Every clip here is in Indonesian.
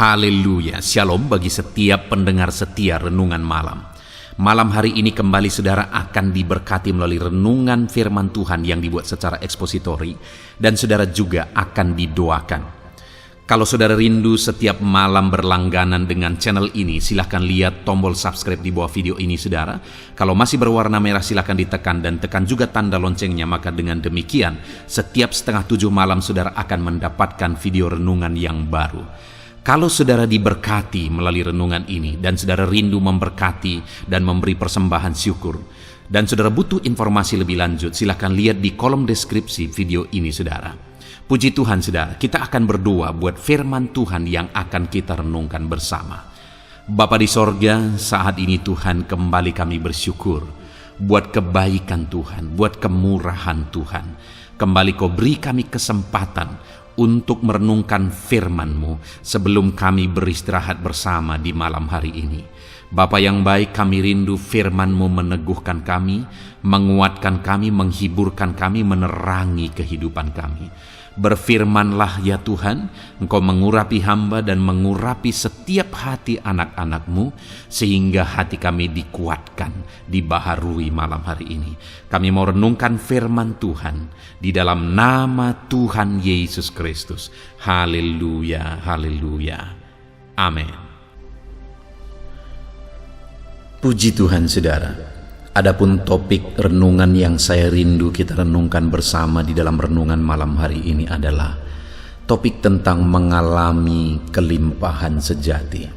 Haleluya, shalom bagi setiap pendengar setia Renungan Malam. Malam hari ini kembali saudara akan diberkati melalui renungan firman Tuhan yang dibuat secara ekspositori, dan saudara juga akan didoakan. Kalau saudara rindu setiap malam berlangganan dengan channel ini, silahkan lihat tombol subscribe di bawah video ini saudara. Kalau masih berwarna merah silahkan ditekan dan tekan juga tanda loncengnya, maka dengan demikian setiap 6:30 malam saudara akan mendapatkan video renungan yang baru. Kalau saudara diberkati melalui renungan ini dan saudara rindu memberkati dan memberi persembahan syukur, dan saudara butuh informasi lebih lanjut, silakan lihat di kolom deskripsi video ini saudara. Puji Tuhan saudara, kita akan berdoa buat firman Tuhan yang akan kita renungkan bersama. Bapa di sorga, saat ini Tuhan kembali kami bersyukur buat kebaikan Tuhan, buat kemurahan Tuhan. Kembali Kau beri kami kesempatan untuk merenungkan firman-Mu sebelum kami beristirahat bersama di malam hari ini. Bapa yang baik, kami rindu firman-Mu meneguhkan kami, menguatkan kami, menghiburkan kami, menerangi kehidupan kami. Berfirmanlah ya Tuhan, Engkau mengurapi hamba dan mengurapi setiap hati anak-anak-Mu, sehingga hati kami dikuatkan, dibaharui malam hari ini. Kami mau renungkan firman Tuhan di dalam nama Tuhan Yesus Kristus. Haleluya, haleluya. Amin. Puji Tuhan saudara. Adapun topik renungan yang saya rindu kita renungkan bersama di dalam renungan malam hari ini adalah topik tentang mengalami kelimpahan sejati.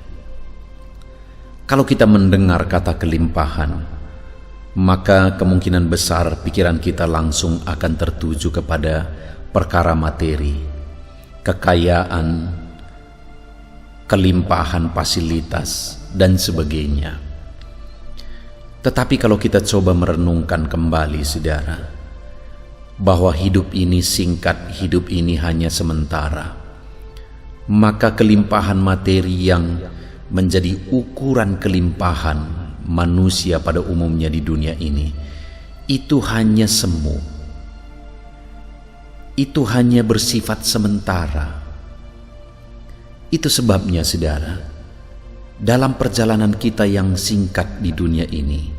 Kalau kita mendengar kata kelimpahan, maka kemungkinan besar pikiran kita langsung akan tertuju kepada perkara materi, kekayaan, kelimpahan fasilitas, dan sebagainya. Tetapi kalau kita coba merenungkan kembali saudara, bahwa hidup ini singkat, hidup ini hanya sementara, maka kelimpahan materi yang menjadi ukuran kelimpahan manusia pada umumnya di dunia ini, itu hanya semu, itu hanya bersifat sementara. Itu sebabnya saudara, dalam perjalanan kita yang singkat di dunia ini,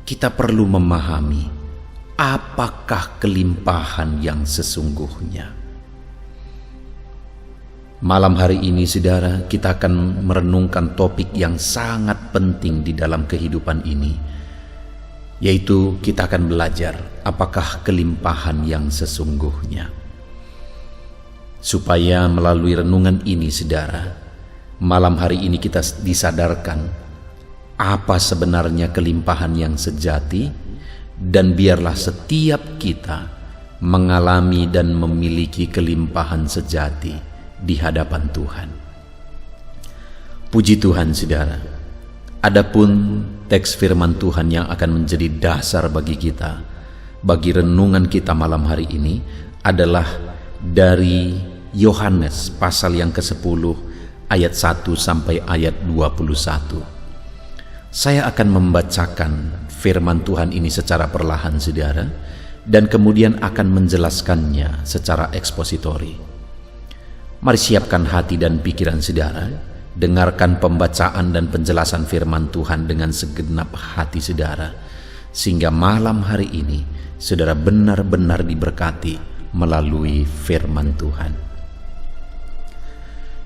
kita perlu memahami apakah kelimpahan yang sesungguhnya. Malam hari ini saudara, kita akan merenungkan topik yang sangat penting di dalam kehidupan ini, yaitu kita akan belajar apakah kelimpahan yang sesungguhnya. Supaya melalui renungan ini saudara, malam hari ini kita disadarkan apa sebenarnya kelimpahan yang sejati, dan biarlah setiap kita mengalami dan memiliki kelimpahan sejati di hadapan Tuhan. Puji Tuhan saudara. Adapun teks firman Tuhan yang akan menjadi dasar bagi kita, bagi renungan kita malam hari ini adalah dari Yohanes pasal yang ke-10 ayat 1 sampai ayat 21. Saya akan membacakan firman Tuhan ini secara perlahan saudara, dan kemudian akan menjelaskannya secara ekspositori. Mari siapkan hati dan pikiran saudara, dengarkan pembacaan dan penjelasan firman Tuhan dengan segenap hati saudara, sehingga malam hari ini saudara benar-benar diberkati melalui firman Tuhan.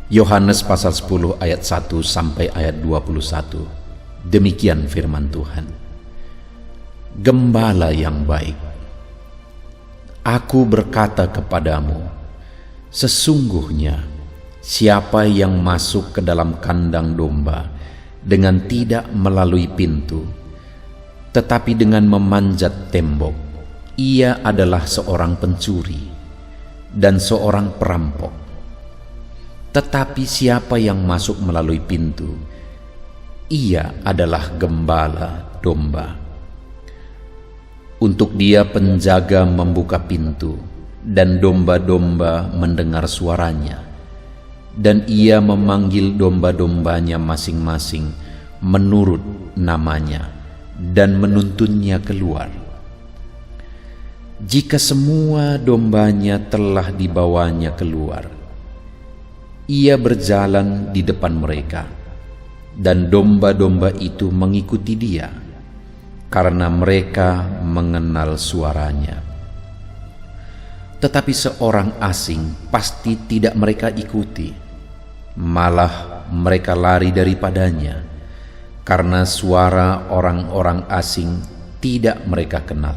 Yohanes pasal 10 ayat 1 sampai ayat 21. Demikian firman Tuhan. Gembala yang baik, aku berkata kepadamu, sesungguhnya siapa yang masuk ke dalam kandang domba dengan tidak melalui pintu, tetapi dengan memanjat tembok, ia adalah seorang pencuri dan seorang perampok. Tetapi siapa yang masuk melalui pintu, ia adalah gembala domba. Untuk dia penjaga membuka pintu, dan domba-domba mendengar suaranya, dan ia memanggil domba-dombanya masing-masing menurut namanya, dan menuntunnya keluar. Jika semua dombanya telah dibawanya keluar, Ia berjalan di depan mereka, dan domba-domba itu mengikuti dia, karena mereka mengenal suaranya. Tetapi seorang asing pasti tidak mereka ikuti, malah mereka lari daripadanya, karena suara orang-orang asing tidak mereka kenal.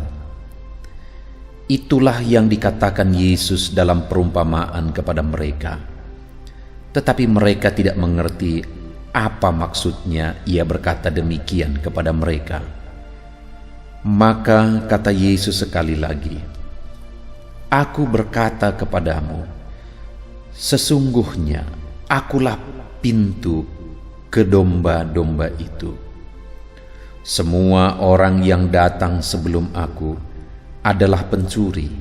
Itulah yang dikatakan Yesus dalam perumpamaan kepada mereka. Tetapi mereka tidak mengerti apa maksudnya ia berkata demikian kepada mereka. Maka kata Yesus sekali lagi, "Aku berkata kepadamu, sesungguhnya akulah pintu ke domba-domba itu. Semua orang yang datang sebelum aku adalah pencuri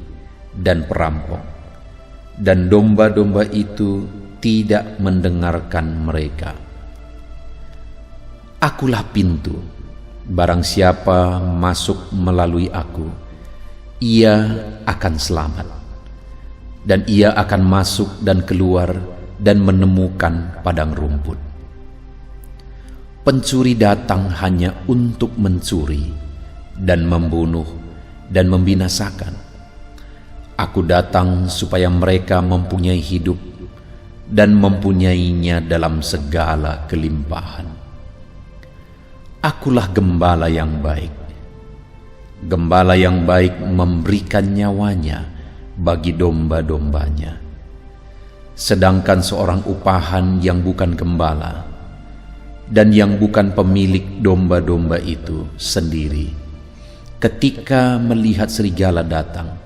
dan perampok, dan domba-domba itu tidak mendengarkan mereka. Akulah pintu, barang siapa masuk melalui aku, ia akan selamat, dan ia akan masuk dan keluar dan menemukan padang rumput. Pencuri datang hanya untuk mencuri dan membunuh dan membinasakan. Aku datang supaya mereka mempunyai hidup dan mempunyainya dalam segala kelimpahan. Akulah gembala yang baik. Gembala yang baik memberikan nyawanya bagi domba-dombanya. Sedangkan seorang upahan yang bukan gembala dan yang bukan pemilik domba-domba itu sendiri, ketika melihat serigala datang,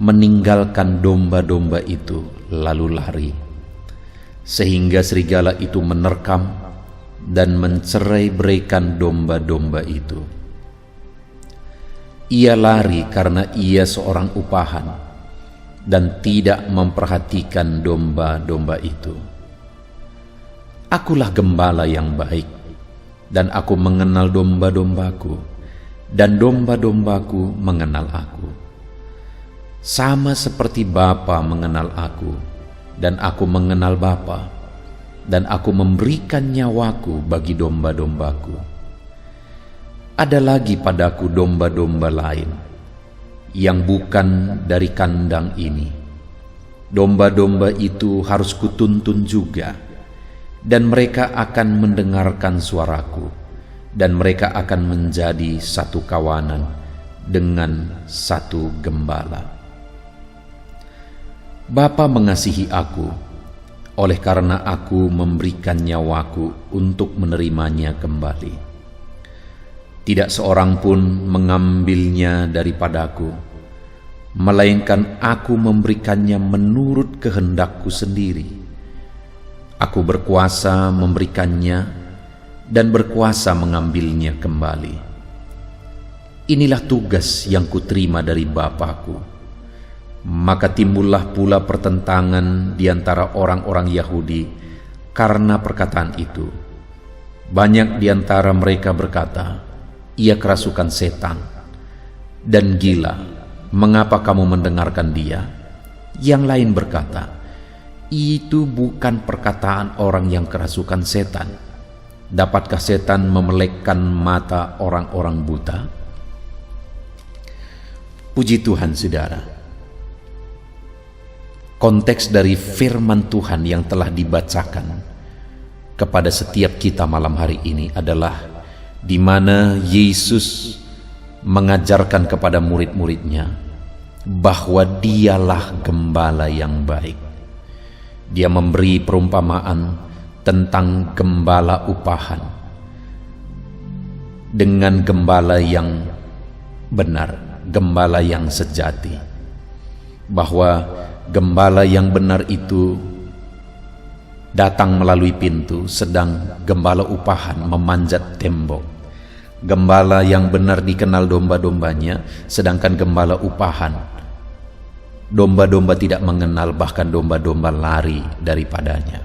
meninggalkan domba-domba itu lalu lari, sehingga serigala itu menerkam dan mencerai-beraikan domba-domba itu. Ia lari karena ia seorang upahan dan tidak memperhatikan domba-domba itu. Akulah gembala yang baik, dan aku mengenal domba-dombaku, dan domba-dombaku mengenal aku. Sama seperti Bapa mengenal aku, dan aku mengenal Bapa, dan aku memberikan nyawaku bagi domba-dombaku. Ada lagi padaku domba-domba lain, yang bukan dari kandang ini. Domba-domba itu harus kutuntun juga, dan mereka akan mendengarkan suaraku, dan mereka akan menjadi satu kawanan dengan satu gembala. Bapa mengasihi aku, oleh karena aku memberikan nyawaku untuk menerimanya kembali. Tidak seorang pun mengambilnya daripadaku, melainkan aku memberikannya menurut kehendakku sendiri. Aku berkuasa memberikannya dan berkuasa mengambilnya kembali. Inilah tugas yang kuterima dari Bapa-Ku. Maka timbullah pula pertentangan di antara orang-orang Yahudi karena perkataan itu. Banyak di antara mereka berkata, "Ia kerasukan setan dan gila. Mengapa kamu mendengarkan dia?" Yang lain berkata, "Itu bukan perkataan orang yang kerasukan setan. Dapatkah setan memelekkan mata orang-orang buta?" Puji Tuhan, saudara. Konteks dari firman Tuhan yang telah dibacakan kepada setiap kita malam hari ini adalah di mana Yesus mengajarkan kepada murid-muridnya bahwa dialah gembala yang baik. Dia memberi perumpamaan tentang gembala upahan dengan gembala yang benar, gembala yang sejati, bahwa gembala yang benar itu datang melalui pintu, sedang gembala upahan memanjat tembok. Gembala yang benar dikenal domba-dombanya, sedangkan gembala upahan, domba-domba tidak mengenal, bahkan domba-domba lari daripadanya.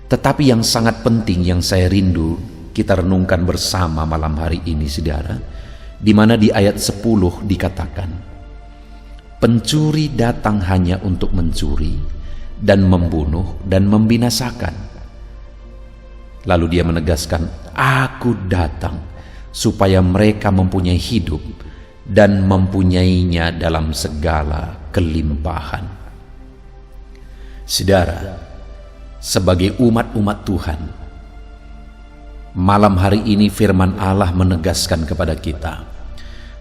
Tetapi yang sangat penting yang saya rindu kita renungkan bersama malam hari ini, saudara, di mana di ayat 10 dikatakan, "Pencuri datang hanya untuk mencuri dan membunuh dan membinasakan. Lalu dia menegaskan, aku datang supaya mereka mempunyai hidup dan mempunyainya dalam segala kelimpahan. Saudara, sebagai umat-umat Tuhan, malam hari ini firman Allah menegaskan kepada kita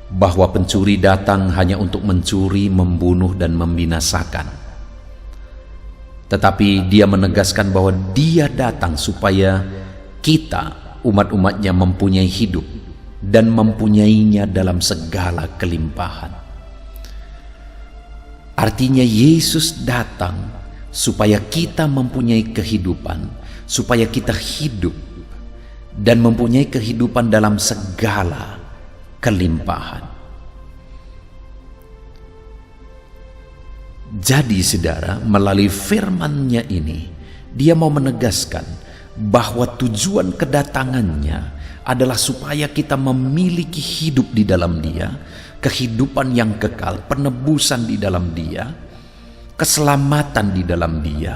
bahwa pencuri datang hanya untuk mencuri, membunuh, dan membinasakan. Tetapi dia menegaskan bahwa dia datang supaya kita, umat-umatnya, mempunyai hidup dan mempunyainya dalam segala kelimpahan. Artinya Yesus datang supaya kita mempunyai kehidupan, supaya kita hidup dan mempunyai kehidupan dalam segala kelimpahan. Jadi saudara, melalui firman-Nya ini, dia mau menegaskan bahwa tujuan kedatangannya adalah supaya kita memiliki hidup di dalam Dia, kehidupan yang kekal, penebusan di dalam Dia, keselamatan di dalam Dia.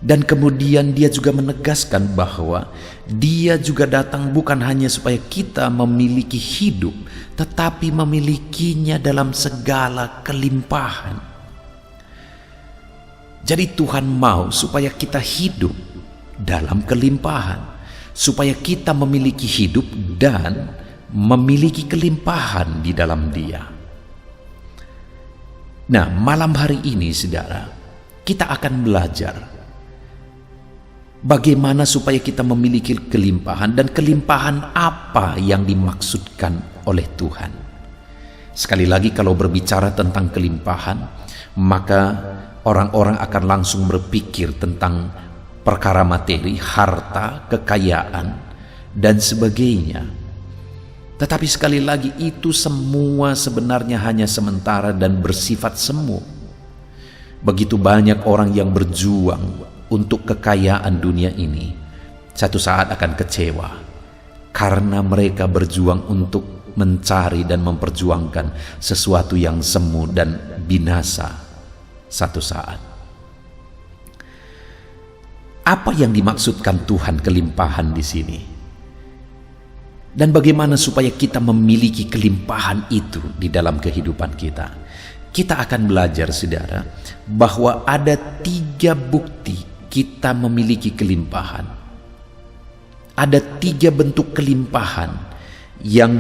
Dan kemudian dia juga menegaskan bahwa dia juga datang bukan hanya supaya kita memiliki hidup, tetapi memilikinya dalam segala kelimpahan. Jadi Tuhan mau supaya kita hidup dalam kelimpahan, supaya kita memiliki hidup dan memiliki kelimpahan di dalam Dia. Nah, malam hari ini saudara, kita akan belajar bagaimana supaya kita memiliki kelimpahan dan kelimpahan apa yang dimaksudkan oleh Tuhan. Sekali lagi, kalau berbicara tentang kelimpahan, maka orang-orang akan langsung berpikir tentang perkara materi, harta, kekayaan, dan sebagainya. Tetapi sekali lagi, itu semua sebenarnya hanya sementara dan bersifat semu. Begitu banyak orang yang berjuang untuk kekayaan dunia ini, satu saat akan kecewa karena mereka berjuang untuk mencari dan memperjuangkan sesuatu yang semu dan binasa satu saat. Apa yang dimaksudkan Tuhan kelimpahan di sini? Dan bagaimana supaya kita memiliki kelimpahan itu di dalam kehidupan kita? Kita akan belajar saudara bahwa ada 3 bukti kita memiliki kelimpahan. Ada 3 bentuk kelimpahan yang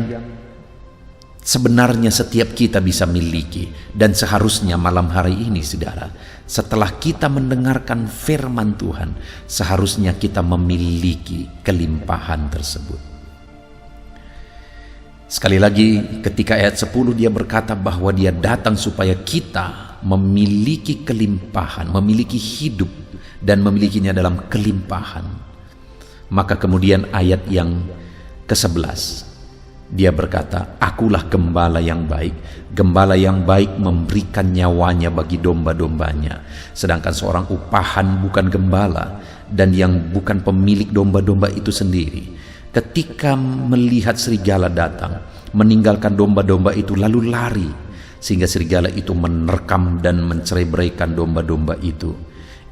sebenarnya setiap kita bisa miliki. Dan seharusnya malam hari ini saudara, setelah kita mendengarkan firman Tuhan, seharusnya kita memiliki kelimpahan tersebut. Sekali lagi, ketika ayat 10 dia berkata bahwa dia datang supaya kita memiliki kelimpahan, memiliki hidup dan memilikinya dalam kelimpahan. Maka kemudian ayat yang ke-11 dia berkata, akulah gembala yang baik. Gembala yang baik memberikan nyawanya bagi domba-dombanya. Sedangkan seorang upahan bukan gembala, dan yang bukan pemilik domba-domba itu sendiri, ketika melihat serigala datang, meninggalkan domba-domba itu lalu lari, sehingga serigala itu menerkam dan mencerai-beraikan domba-domba itu.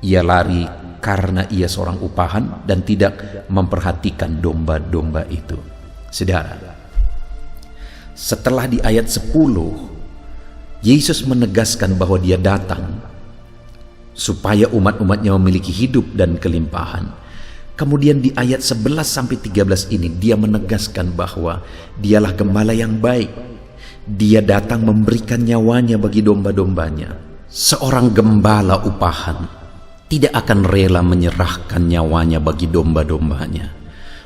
Ia lari karena ia seorang upahan dan tidak memperhatikan domba-domba itu. Saudara, setelah di ayat 10 Yesus menegaskan bahwa dia datang supaya umat-umatnya memiliki hidup dan kelimpahan. Kemudian di ayat 11 sampai 13 ini dia menegaskan bahwa dialah gembala yang baik. Dia datang memberikan nyawanya bagi domba-dombanya. Seorang gembala upahan tidak akan rela menyerahkan nyawanya bagi domba-dombanya.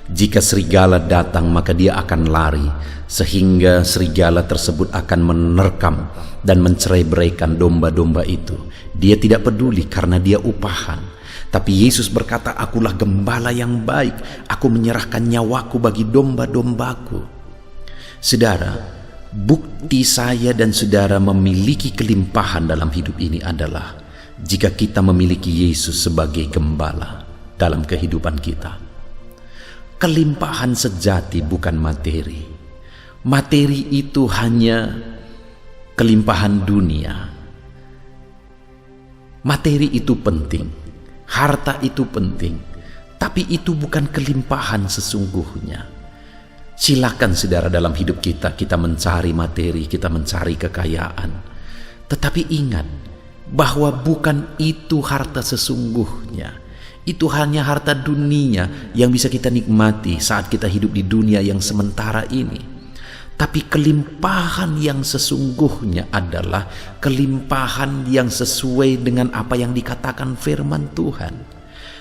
Jika serigala datang, maka dia akan lari, sehingga serigala tersebut akan menerkam dan mencerai-beraikan domba-domba itu. Dia tidak peduli karena dia upahan. Tapi Yesus berkata, akulah gembala yang baik, aku menyerahkan nyawaku bagi domba-dombaku. Saudara, bukti saya dan saudara memiliki kelimpahan dalam hidup ini adalah jika kita memiliki Yesus sebagai gembala dalam kehidupan kita. Kelimpahan sejati bukan materi. Materi itu hanya kelimpahan dunia. Materi itu penting, harta itu penting, tapi itu bukan kelimpahan sesungguhnya. Silakan saudara, dalam hidup kita mencari materi, kita mencari kekayaan. Tetapi ingat bahwa bukan itu harta sesungguhnya. Itu hanya harta dunia yang bisa kita nikmati saat kita hidup di dunia yang sementara ini. Tapi kelimpahan yang sesungguhnya adalah kelimpahan yang sesuai dengan apa yang dikatakan firman Tuhan.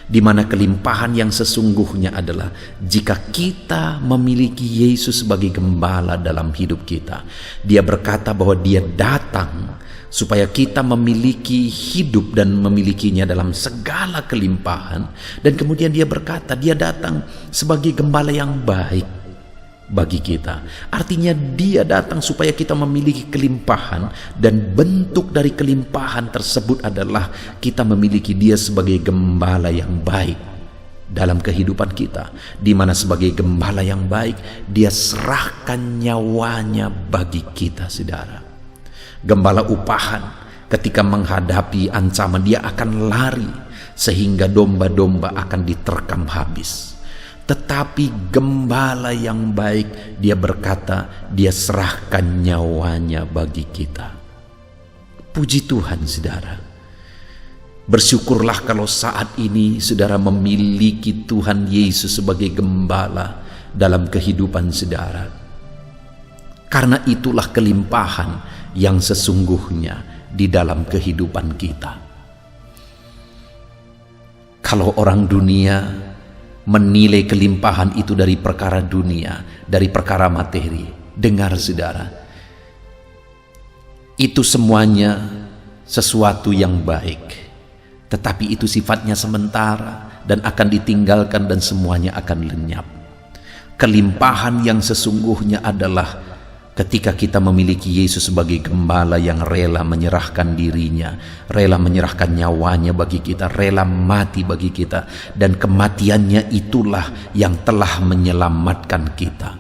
Di mana kelimpahan yang sesungguhnya adalah jika kita memiliki Yesus sebagai gembala dalam hidup kita. Dia berkata bahwa dia datang supaya kita memiliki hidup dan memilikinya dalam segala kelimpahan. Dan kemudian dia berkata, dia datang sebagai gembala yang baik bagi kita. Artinya dia datang supaya kita memiliki kelimpahan, dan bentuk dari kelimpahan tersebut adalah kita memiliki dia sebagai gembala yang baik dalam kehidupan kita, di mana sebagai gembala yang baik dia serahkan nyawanya bagi kita, saudara. Gembala upahan ketika menghadapi ancaman dia akan lari sehingga domba-domba akan diterkam habis. Tetapi gembala yang baik, dia berkata, dia serahkan nyawanya bagi kita. Puji Tuhan, saudara. Bersyukurlah kalau saat ini saudara memiliki Tuhan Yesus sebagai gembala dalam kehidupan saudara. Karena itulah kelimpahan yang sesungguhnya di dalam kehidupan kita. Kalau orang dunia menilai kelimpahan itu dari perkara dunia, dari perkara materi, dengar saudara, itu semuanya sesuatu yang baik, tetapi itu sifatnya sementara dan akan ditinggalkan dan semuanya akan lenyap. Kelimpahan yang sesungguhnya adalah ketika kita memiliki Yesus sebagai gembala yang rela menyerahkan dirinya, rela menyerahkan nyawanya bagi kita, rela mati bagi kita, dan kematiannya itulah yang telah menyelamatkan kita.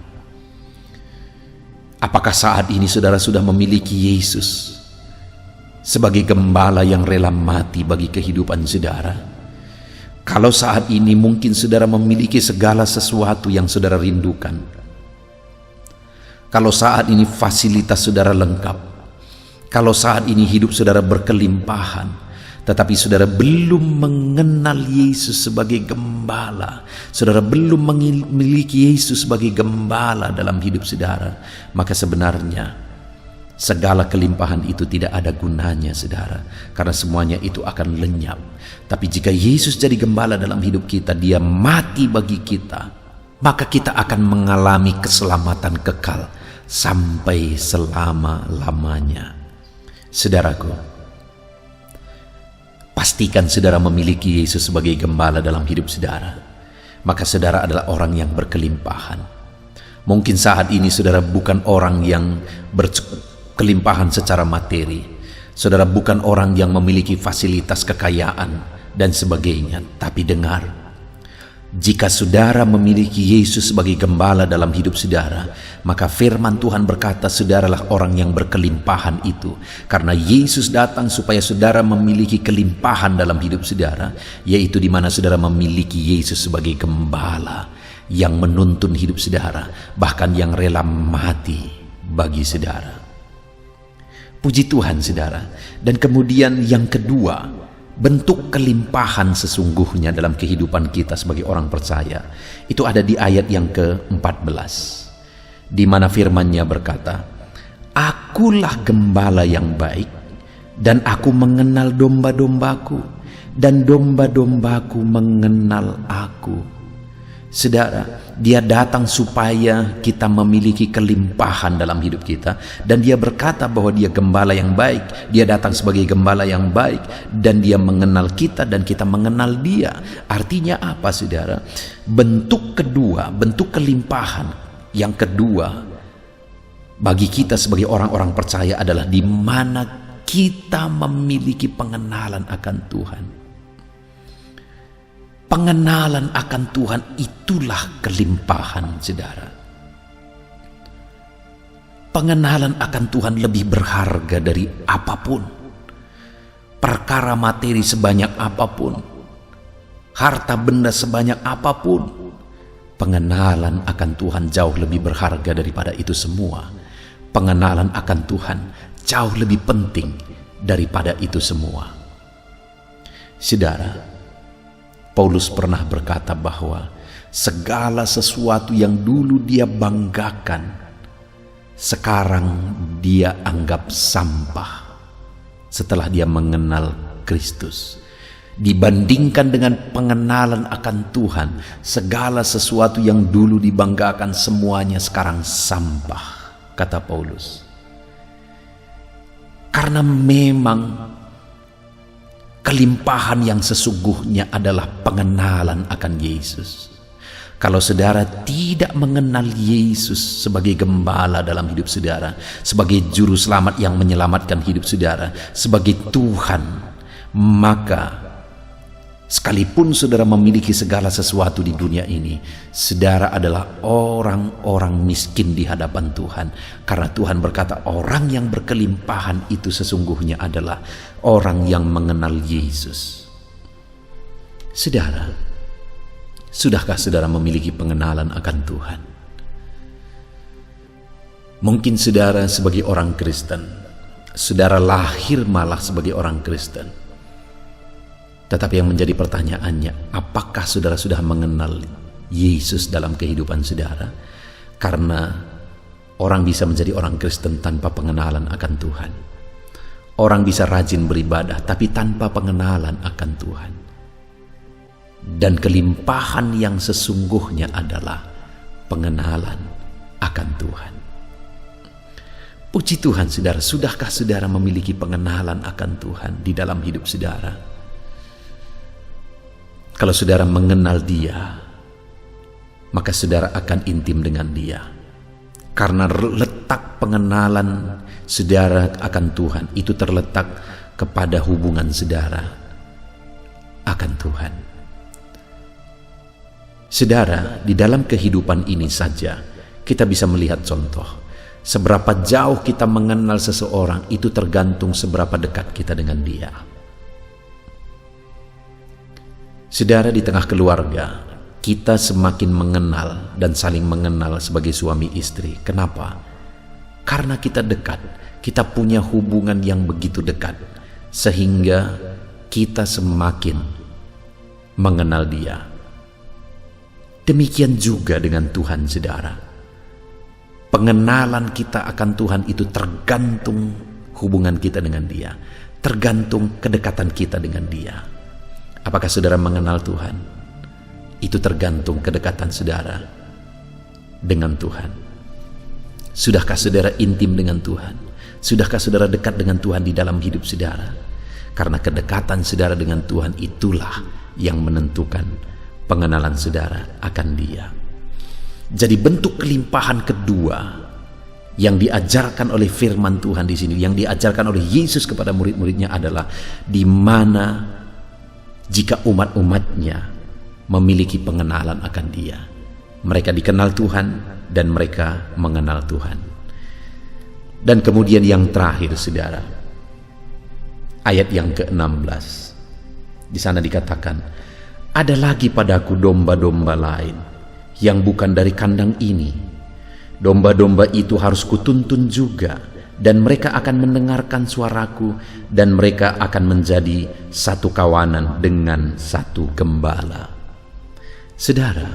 Apakah saat ini saudara sudah memiliki Yesus sebagai gembala yang rela mati bagi kehidupan saudara? Kalau saat ini mungkin saudara memiliki segala sesuatu yang saudara rindukan, kalau saat ini fasilitas saudara lengkap, kalau saat ini hidup saudara berkelimpahan, tetapi saudara belum mengenal Yesus sebagai gembala, saudara belum memiliki Yesus sebagai gembala dalam hidup saudara, maka sebenarnya segala kelimpahan itu tidak ada gunanya, saudara, karena semuanya itu akan lenyap. Tapi jika Yesus jadi gembala dalam hidup kita, dia mati bagi kita, maka kita akan mengalami keselamatan kekal sampai selama-lamanya. Saudaraku, pastikan saudara memiliki Yesus sebagai gembala dalam hidup saudara, maka saudara adalah orang yang berkelimpahan. Mungkin saat ini saudara bukan orang yang berkelimpahan secara materi, saudara bukan orang yang memiliki fasilitas kekayaan dan sebagainya, tapi dengar, jika saudara memiliki Yesus sebagai gembala dalam hidup saudara, maka firman Tuhan berkata saudaralah orang yang berkelimpahan itu. Karena Yesus datang supaya saudara memiliki kelimpahan dalam hidup saudara, yaitu di mana saudara memiliki Yesus sebagai gembala yang menuntun hidup saudara, bahkan yang rela mati bagi saudara. Puji Tuhan, saudara. Dan kemudian yang kedua, bentuk kelimpahan sesungguhnya dalam kehidupan kita sebagai orang percaya itu ada di ayat yang ke-14, di mana firman-Nya berkata, "Akulah gembala yang baik, dan aku mengenal domba-dombaku, dan domba-dombaku mengenal aku." Saudara, dia datang supaya kita memiliki kelimpahan dalam hidup kita, dan dia berkata bahwa dia gembala yang baik. Dia datang sebagai gembala yang baik, dan dia mengenal kita dan kita mengenal dia. Artinya apa, saudara? Bentuk kedua, bentuk kelimpahan yang kedua bagi kita sebagai orang-orang percaya adalah di mana kita memiliki pengenalan akan Tuhan. Pengenalan akan Tuhan itulah kelimpahan, saudara. Pengenalan akan Tuhan lebih berharga dari apapun. perkara materi sebanyak apapun, harta benda sebanyak apapun, pengenalan akan Tuhan jauh lebih berharga daripada itu semua. Pengenalan akan Tuhan jauh lebih penting daripada itu semua. Saudara, Paulus pernah berkata bahwa segala sesuatu yang dulu dia banggakan, sekarang dia anggap sampah setelah dia mengenal Kristus. Dibandingkan dengan pengenalan akan Tuhan, segala sesuatu yang dulu dibanggakan semuanya sekarang sampah, kata Paulus. Karena memang kelimpahan yang sesungguhnya adalah pengenalan akan Yesus. Kalau saudara tidak mengenal Yesus sebagai gembala dalam hidup saudara, sebagai juru selamat yang menyelamatkan hidup saudara, sebagai Tuhan, maka sekalipun saudara memiliki segala sesuatu di dunia ini, saudara adalah orang-orang miskin di hadapan Tuhan. Karena Tuhan berkata, orang yang berkelimpahan itu sesungguhnya adalah orang yang mengenal Yesus. Saudara, sudahkah saudara memiliki pengenalan akan Tuhan? Mungkin saudara sebagai orang Kristen, saudara lahir malah sebagai orang Kristen. Tetapi yang menjadi pertanyaannya, apakah saudara sudah mengenal Yesus dalam kehidupan saudara? Karena orang bisa menjadi orang Kristen tanpa pengenalan akan Tuhan. Orang bisa rajin beribadah tapi tanpa pengenalan akan Tuhan. Dan kelimpahan yang sesungguhnya adalah pengenalan akan Tuhan. Puji Tuhan saudara, sudahkah saudara memiliki pengenalan akan Tuhan di dalam hidup saudara? Kalau saudara mengenal Dia, maka saudara akan intim dengan Dia. Karena letak pengenalan saudara akan Tuhan itu terletak kepada hubungan saudara akan Tuhan. Saudara, di dalam kehidupan ini saja kita bisa melihat contoh. Seberapa jauh kita mengenal seseorang itu tergantung seberapa dekat kita dengan dia. Saudara, di tengah keluarga, kita semakin mengenal dan saling mengenal sebagai suami istri. Kenapa? Karena kita dekat, kita punya hubungan yang begitu dekat, sehingga kita semakin mengenal Dia. Demikian juga dengan Tuhan, saudara. Pengenalan kita akan Tuhan itu tergantung hubungan kita dengan Dia, tergantung kedekatan kita dengan Dia. Apakah saudara mengenal Tuhan? Itu tergantung kedekatan saudara dengan Tuhan. Sudahkah saudara intim dengan Tuhan? Sudahkah saudara dekat dengan Tuhan di dalam hidup saudara? Karena kedekatan saudara dengan Tuhan itulah yang menentukan pengenalan saudara akan Dia. Jadi bentuk kelimpahan kedua yang diajarkan oleh firman Tuhan di sini, yang diajarkan oleh Yesus kepada murid-muridnya adalah di mana jika umat-umatnya memiliki pengenalan akan Dia, mereka dikenal Tuhan dan mereka mengenal Tuhan. Dan kemudian yang terakhir, saudara, ayat yang ke-16, di sana dikatakan, ada lagi padaku domba-domba lain yang bukan dari kandang ini. Domba-domba itu harus kutuntun juga, dan mereka akan mendengarkan suaraku, dan mereka akan menjadi satu kawanan dengan satu gembala. Saudara,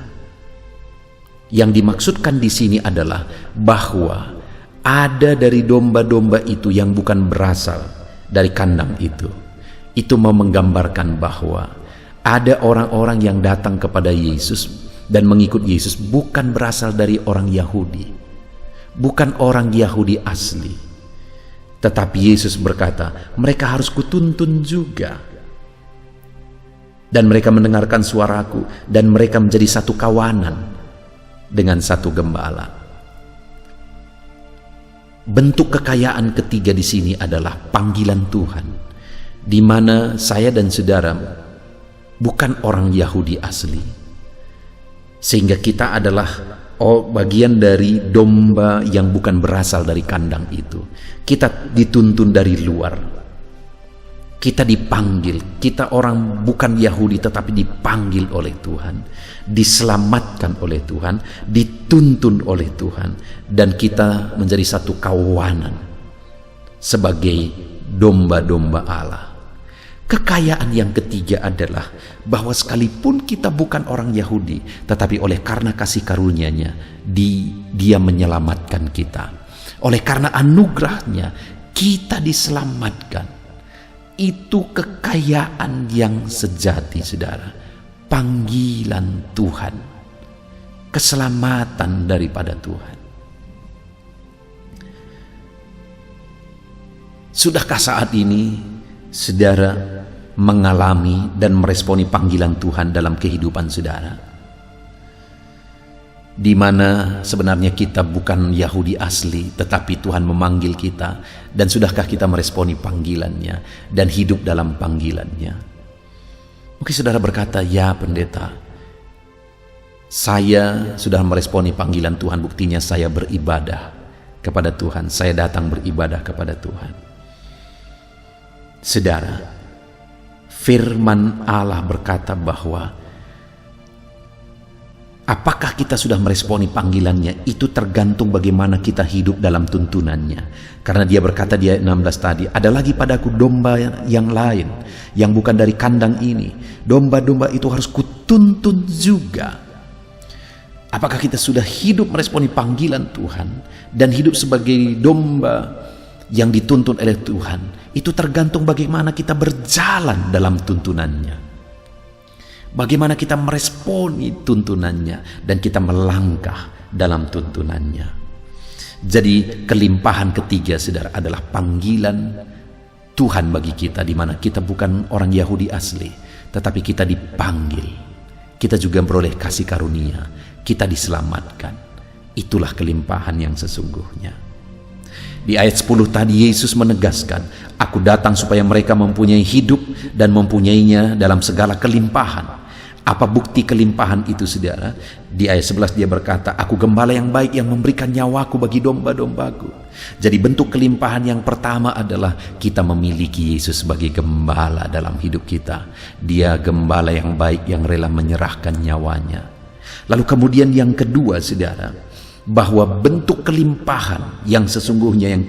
yang dimaksudkan di sini adalah bahwa ada dari domba-domba itu yang bukan berasal dari kandang itu. Itu mau menggambarkan bahwa ada orang-orang yang datang kepada Yesus dan mengikut Yesus bukan berasal dari orang Yahudi, bukan orang Yahudi asli. Tetapi Yesus berkata, mereka harus kutuntun juga. Dan mereka mendengarkan suaraku, dan mereka menjadi satu kawanan dengan satu gembala. Bentuk kekayaan ketiga di sini adalah panggilan Tuhan, di mana saya dan saudara bukan orang Yahudi asli, sehingga kita adalah bagian dari domba yang bukan berasal dari kandang itu. Kita dituntun dari luar. Kita dipanggil, kita orang bukan Yahudi tetapi dipanggil oleh Tuhan, diselamatkan oleh Tuhan, dituntun oleh Tuhan, dan kita menjadi satu kawanan sebagai domba-domba Allah. Kekayaan yang ketiga adalah bahwa sekalipun kita bukan orang Yahudi, tetapi oleh karena kasih karunia-Nya, Dia menyelamatkan kita. Oleh karena anugerahnya, kita diselamatkan. Itu kekayaan yang sejati, saudara. Panggilan Tuhan, keselamatan daripada Tuhan. Sudahkah saat ini saudara mengalami dan meresponi panggilan Tuhan dalam kehidupan saudara? Di mana sebenarnya kita bukan Yahudi asli, tetapi Tuhan memanggil kita, dan sudahkah kita meresponi panggilannya dan hidup dalam panggilannya? Mungkin saudara berkata, ya pendeta, saya sudah meresponi panggilan Tuhan, buktinya saya beribadah kepada Tuhan, saya datang beribadah kepada Tuhan. Saudara, firman Allah berkata bahwa apakah kita sudah meresponi panggilannya, itu tergantung bagaimana kita hidup dalam tuntunannya. Karena Dia berkata di ayat 16 tadi, ada lagi padaku domba yang lain, yang bukan dari kandang ini. Domba-domba itu harus kutuntun juga. Apakah kita sudah hidup meresponi panggilan Tuhan dan hidup sebagai domba yang dituntun oleh Tuhan? Itu tergantung bagaimana kita berjalan dalam tuntunannya. Bagaimana kita meresponi tuntunannya dan kita melangkah dalam tuntunannya. Jadi kelimpahan ketiga, saudara, adalah panggilan Tuhan bagi kita, di mana kita bukan orang Yahudi asli, tetapi kita dipanggil. Kita juga memperoleh kasih karunia, kita diselamatkan. Itulah kelimpahan yang sesungguhnya. Di ayat 10 tadi Yesus menegaskan, aku datang supaya mereka mempunyai hidup dan mempunyainya dalam segala kelimpahan. Apa bukti kelimpahan itu, saudara? Di ayat 11 Dia berkata, aku gembala yang baik yang memberikan nyawaku bagi domba-dombaku. Jadi bentuk kelimpahan yang pertama adalah kita memiliki Yesus sebagai gembala dalam hidup kita. Dia gembala yang baik yang rela menyerahkan nyawanya. Lalu kemudian yang kedua, saudara, bahwa bentuk kelimpahan yang sesungguhnya yang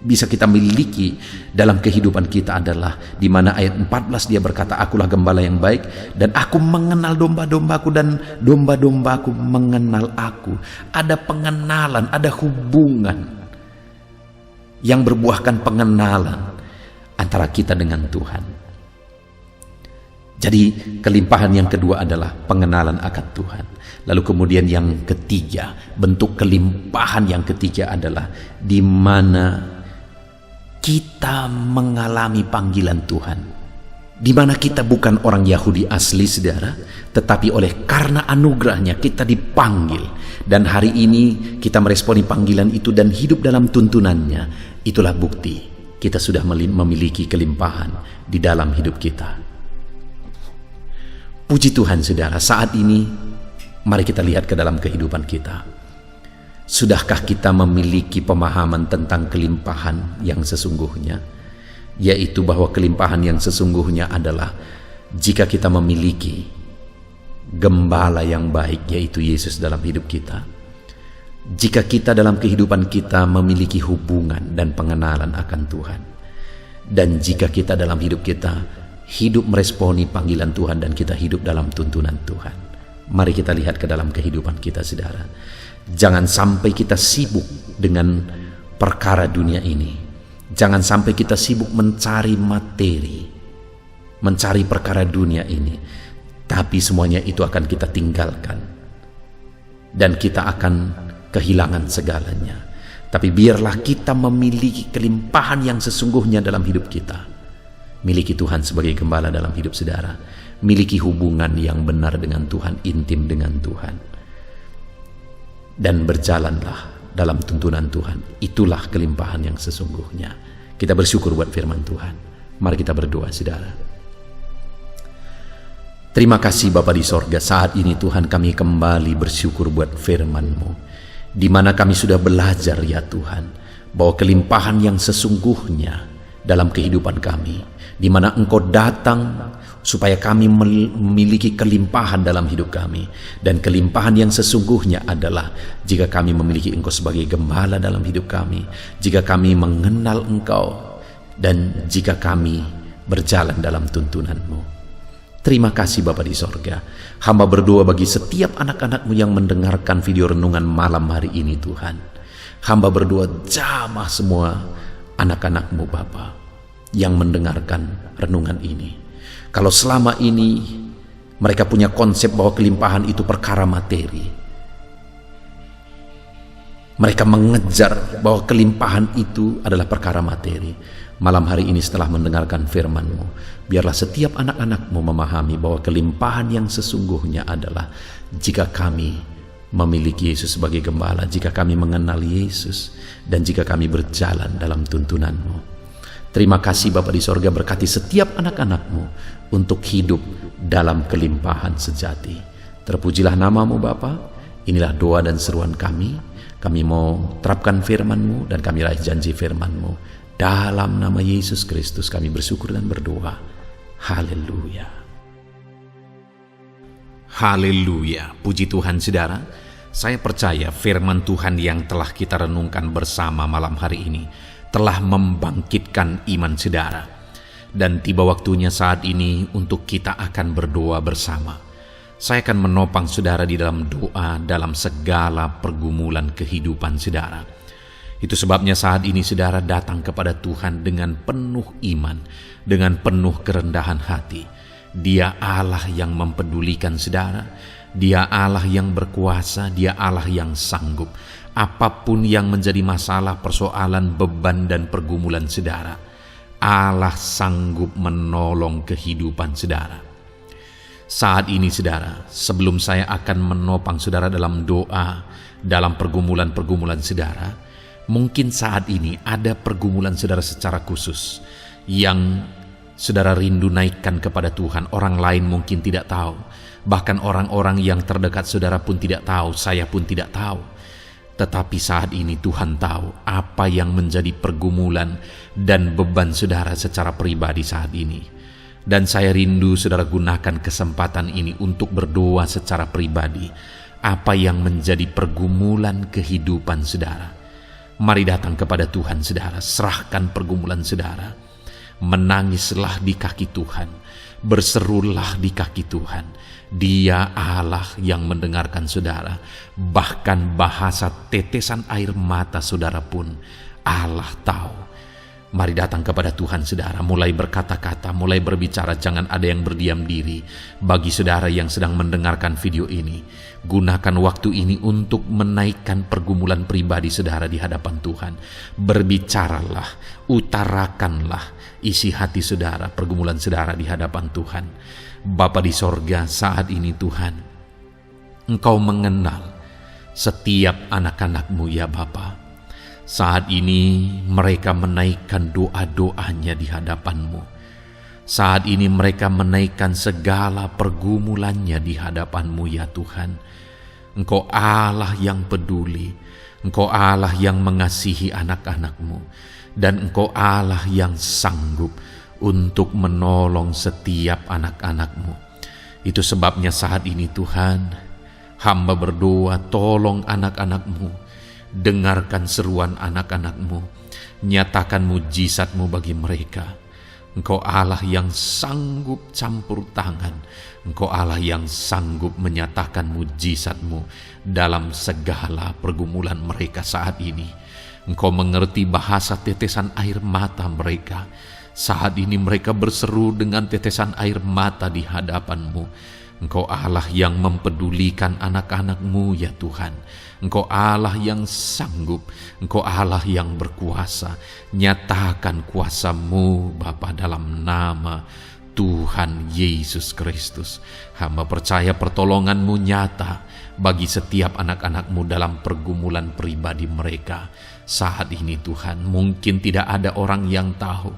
bisa kita miliki dalam kehidupan kita adalah di mana ayat 14 Dia berkata, akulah gembala yang baik dan aku mengenal domba-dombaku dan domba-dombaku mengenal aku. Ada pengenalan, ada hubungan yang berbuahkan pengenalan antara kita dengan Tuhan. Jadi kelimpahan yang kedua adalah pengenalan akan Tuhan. Lalu kemudian yang ketiga, bentuk kelimpahan yang ketiga adalah di mana kita mengalami panggilan Tuhan. Di mana kita bukan orang Yahudi asli, saudara, tetapi oleh karena anugerahnya kita dipanggil. Dan hari ini kita meresponi panggilan itu dan hidup dalam tuntunannya. Itulah bukti kita sudah memiliki kelimpahan di dalam hidup kita. Puji Tuhan, saudara, saat ini mari kita lihat ke dalam kehidupan kita. Sudahkah kita memiliki pemahaman tentang kelimpahan yang sesungguhnya? Yaitu bahwa kelimpahan yang sesungguhnya adalah jika kita memiliki gembala yang baik, yaitu Yesus dalam hidup kita. Jika kita dalam kehidupan kita memiliki hubungan dan pengenalan akan Tuhan. Dan jika kita dalam hidup kita hidup meresponi panggilan Tuhan dan kita hidup dalam tuntunan Tuhan. Mari kita lihat ke dalam kehidupan kita, saudara. Jangan sampai kita sibuk dengan perkara dunia ini. Jangan sampai kita sibuk mencari materi, mencari perkara dunia ini. Tapi semuanya itu akan kita tinggalkan. Dan kita akan kehilangan segalanya. Tapi biarlah kita memiliki kelimpahan yang sesungguhnya dalam hidup kita. Miliki Tuhan sebagai gembala dalam hidup saudara. Miliki hubungan yang benar dengan Tuhan, intim dengan Tuhan. Dan berjalanlah dalam tuntunan Tuhan. Itulah kelimpahan yang sesungguhnya. Kita bersyukur buat firman Tuhan. Mari kita berdoa, saudara. Terima kasih Bapa di sorga, saat ini Tuhan kami kembali bersyukur buat firman-Mu, di mana kami sudah belajar ya Tuhan, bahwa kelimpahan yang sesungguhnya dalam kehidupan kami di mana Engkau datang supaya kami memiliki kelimpahan dalam hidup kami. Dan kelimpahan yang sesungguhnya adalah jika kami memiliki Engkau sebagai gembala dalam hidup kami, jika kami mengenal Engkau, dan jika kami berjalan dalam tuntunan-Mu. Terima kasih Bapa di sorga. Hamba berdoa bagi setiap anak-anak-Mu yang mendengarkan video renungan malam hari ini Tuhan. Hamba berdoa jamah semua anak-anak-Mu Bapa yang mendengarkan renungan ini. Kalau selama ini mereka punya konsep bahwa kelimpahan itu perkara materi, mereka mengejar bahwa kelimpahan itu adalah perkara materi. Malam hari ini setelah mendengarkan firman-Mu, biarlah setiap anak-anak-Mu memahami bahwa kelimpahan yang sesungguhnya adalah jika kami memiliki Yesus sebagai gembala, jika kami mengenal Yesus, dan jika kami berjalan dalam tuntunan-Mu. Terima kasih Bapa di sorga, berkati setiap anak-anak-Mu untuk hidup dalam kelimpahan sejati. Terpujilah nama-Mu Bapa. Inilah doa dan seruan kami. Kami mau terapkan firman-Mu dan kami raih janji firman-Mu. Dalam nama Yesus Kristus kami bersyukur dan berdoa. Haleluya. Haleluya. Puji Tuhan saudara. Saya percaya firman Tuhan yang telah kita renungkan bersama malam hari ini telah membangkitkan iman saudara. Dan tiba waktunya saat ini untuk kita akan berdoa bersama. Saya akan menopang saudara di dalam doa dalam segala pergumulan kehidupan saudara. Itu sebabnya saat ini saudara datang kepada Tuhan dengan penuh iman, dengan penuh kerendahan hati. Dia Allah yang mempedulikan saudara, Dia Allah yang berkuasa, Dia Allah yang sanggup. Apapun yang menjadi masalah, persoalan, beban dan pergumulan saudara, Allah sanggup menolong kehidupan saudara. Saat ini saudara, sebelum saya akan menopang saudara dalam doa, dalam pergumulan-pergumulan saudara, mungkin saat ini ada pergumulan saudara secara khusus yang saudara rindu naikkan kepada Tuhan. Orang lain mungkin tidak tahu, bahkan orang-orang yang terdekat saudara pun tidak tahu, saya pun tidak tahu. Tetapi saat ini Tuhan tahu apa yang menjadi pergumulan dan beban saudara secara pribadi saat ini. Dan saya rindu saudara gunakan kesempatan ini untuk berdoa secara pribadi apa yang menjadi pergumulan kehidupan saudara. Mari datang kepada Tuhan saudara, serahkan pergumulan saudara. Menangislah di kaki Tuhan, berserulah di kaki Tuhan. Dia Allah yang mendengarkan saudara. Bahkan bahasa tetesan air mata saudara pun Allah tahu. Mari datang kepada Tuhan saudara, mulai berkata-kata, mulai berbicara, jangan ada yang berdiam diri. Bagi saudara yang sedang mendengarkan video ini, gunakan waktu ini untuk menaikkan pergumulan pribadi saudara di hadapan Tuhan. Berbicaralah, utarakanlah isi hati saudara, pergumulan saudara di hadapan Tuhan. Bapa di sorga, saat ini Tuhan, Engkau mengenal setiap anak-anak-Mu ya Bapa. Saat ini mereka menaikkan doa-doanya di hadapan-Mu. Saat ini mereka menaikkan segala pergumulannya di hadapan-Mu ya Tuhan. Engkau Allah yang peduli, Engkau Allah yang mengasihi anak-anak-Mu, dan Engkau Allah yang sanggup untuk menolong setiap anak-anak-Mu. Itu sebabnya saat ini Tuhan, hamba berdoa, tolong anak-anak-Mu. Dengarkan seruan anak-anak-Mu, nyatakan mujizat-Mu bagi mereka. Engkau Allah yang sanggup campur tangan, Engkau Allah yang sanggup menyatakan mujizat-Mu dalam segala pergumulan mereka saat ini. Engkau mengerti bahasa tetesan air mata mereka. Saat ini mereka berseru dengan tetesan air mata di hadapan-Mu. Engkau Allah yang mempedulikan anak-anak-Mu ya Tuhan. Engkau Allah yang sanggup, Engkau Allah yang berkuasa. Nyatakan kuasa-Mu Bapa dalam nama Tuhan Yesus Kristus. Hamba percaya pertolongan-Mu nyata bagi setiap anak-anak-Mu dalam pergumulan pribadi mereka. Saat ini Tuhan, mungkin tidak ada orang yang tahu,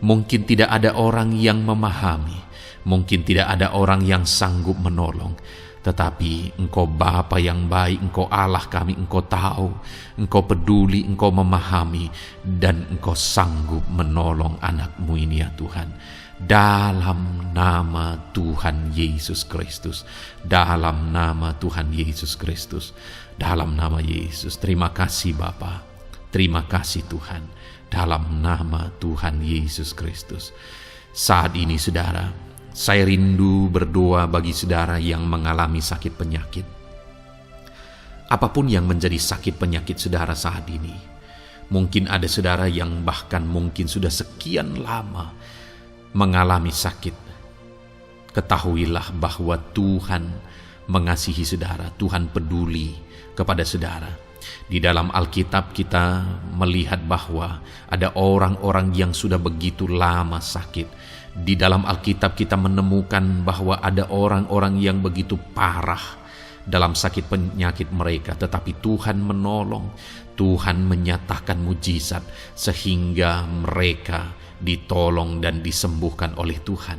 mungkin tidak ada orang yang memahami, mungkin tidak ada orang yang sanggup menolong. Tetapi Engkau Bapa yang baik, Engkau Allah kami, Engkau tahu, Engkau peduli, Engkau memahami, dan Engkau sanggup menolong anak-Mu ini ya Tuhan. Dalam nama Tuhan Yesus Kristus, dalam nama Tuhan Yesus Kristus, dalam nama Yesus. Terima kasih Bapa, terima kasih Tuhan, dalam nama Tuhan Yesus Kristus. Saat ini saudara, saya rindu berdoa bagi saudara yang mengalami sakit penyakit. Apapun yang menjadi sakit penyakit saudara saat ini, mungkin ada saudara yang bahkan mungkin sudah sekian lama mengalami sakit. Ketahuilah bahwa Tuhan mengasihi saudara, Tuhan peduli kepada saudara. Di dalam Alkitab kita melihat bahwa ada orang-orang yang sudah begitu lama sakit. Di dalam Alkitab kita menemukan bahwa ada orang-orang yang begitu parah dalam sakit penyakit mereka, tetapi Tuhan menolong, Tuhan menyatakan mujizat sehingga mereka ditolong dan disembuhkan oleh Tuhan.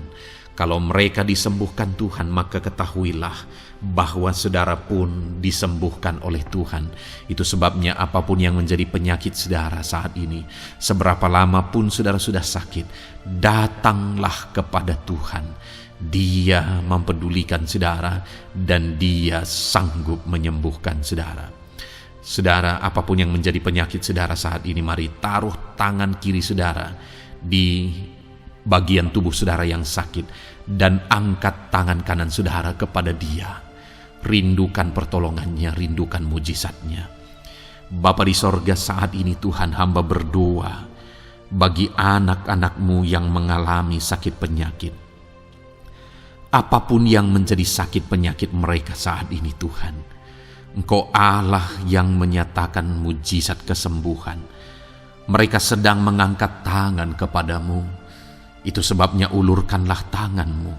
Kalau mereka disembuhkan Tuhan, maka ketahuilah bahwa saudara pun disembuhkan oleh Tuhan. Itu sebabnya apapun yang menjadi penyakit saudara saat ini, seberapa lama pun saudara sudah sakit, datanglah kepada Tuhan. Dia mempedulikan saudara dan Dia sanggup menyembuhkan saudara. Saudara, apapun yang menjadi penyakit saudara saat ini, mari taruh tangan kiri saudara di bagian tubuh saudara yang sakit dan angkat tangan kanan saudara kepada Dia. Rindukan pertolongannya, rindukan mujizatnya. Bapa di sorga, saat ini Tuhan, hamba berdoa bagi anak-anak-Mu yang mengalami sakit penyakit. Apapun yang menjadi sakit penyakit mereka saat ini Tuhan, Engkau Allah yang menyatakan mujizat kesembuhan. Mereka sedang mengangkat tangan kepadamu. Itu sebabnya ulurkanlah tangan-Mu.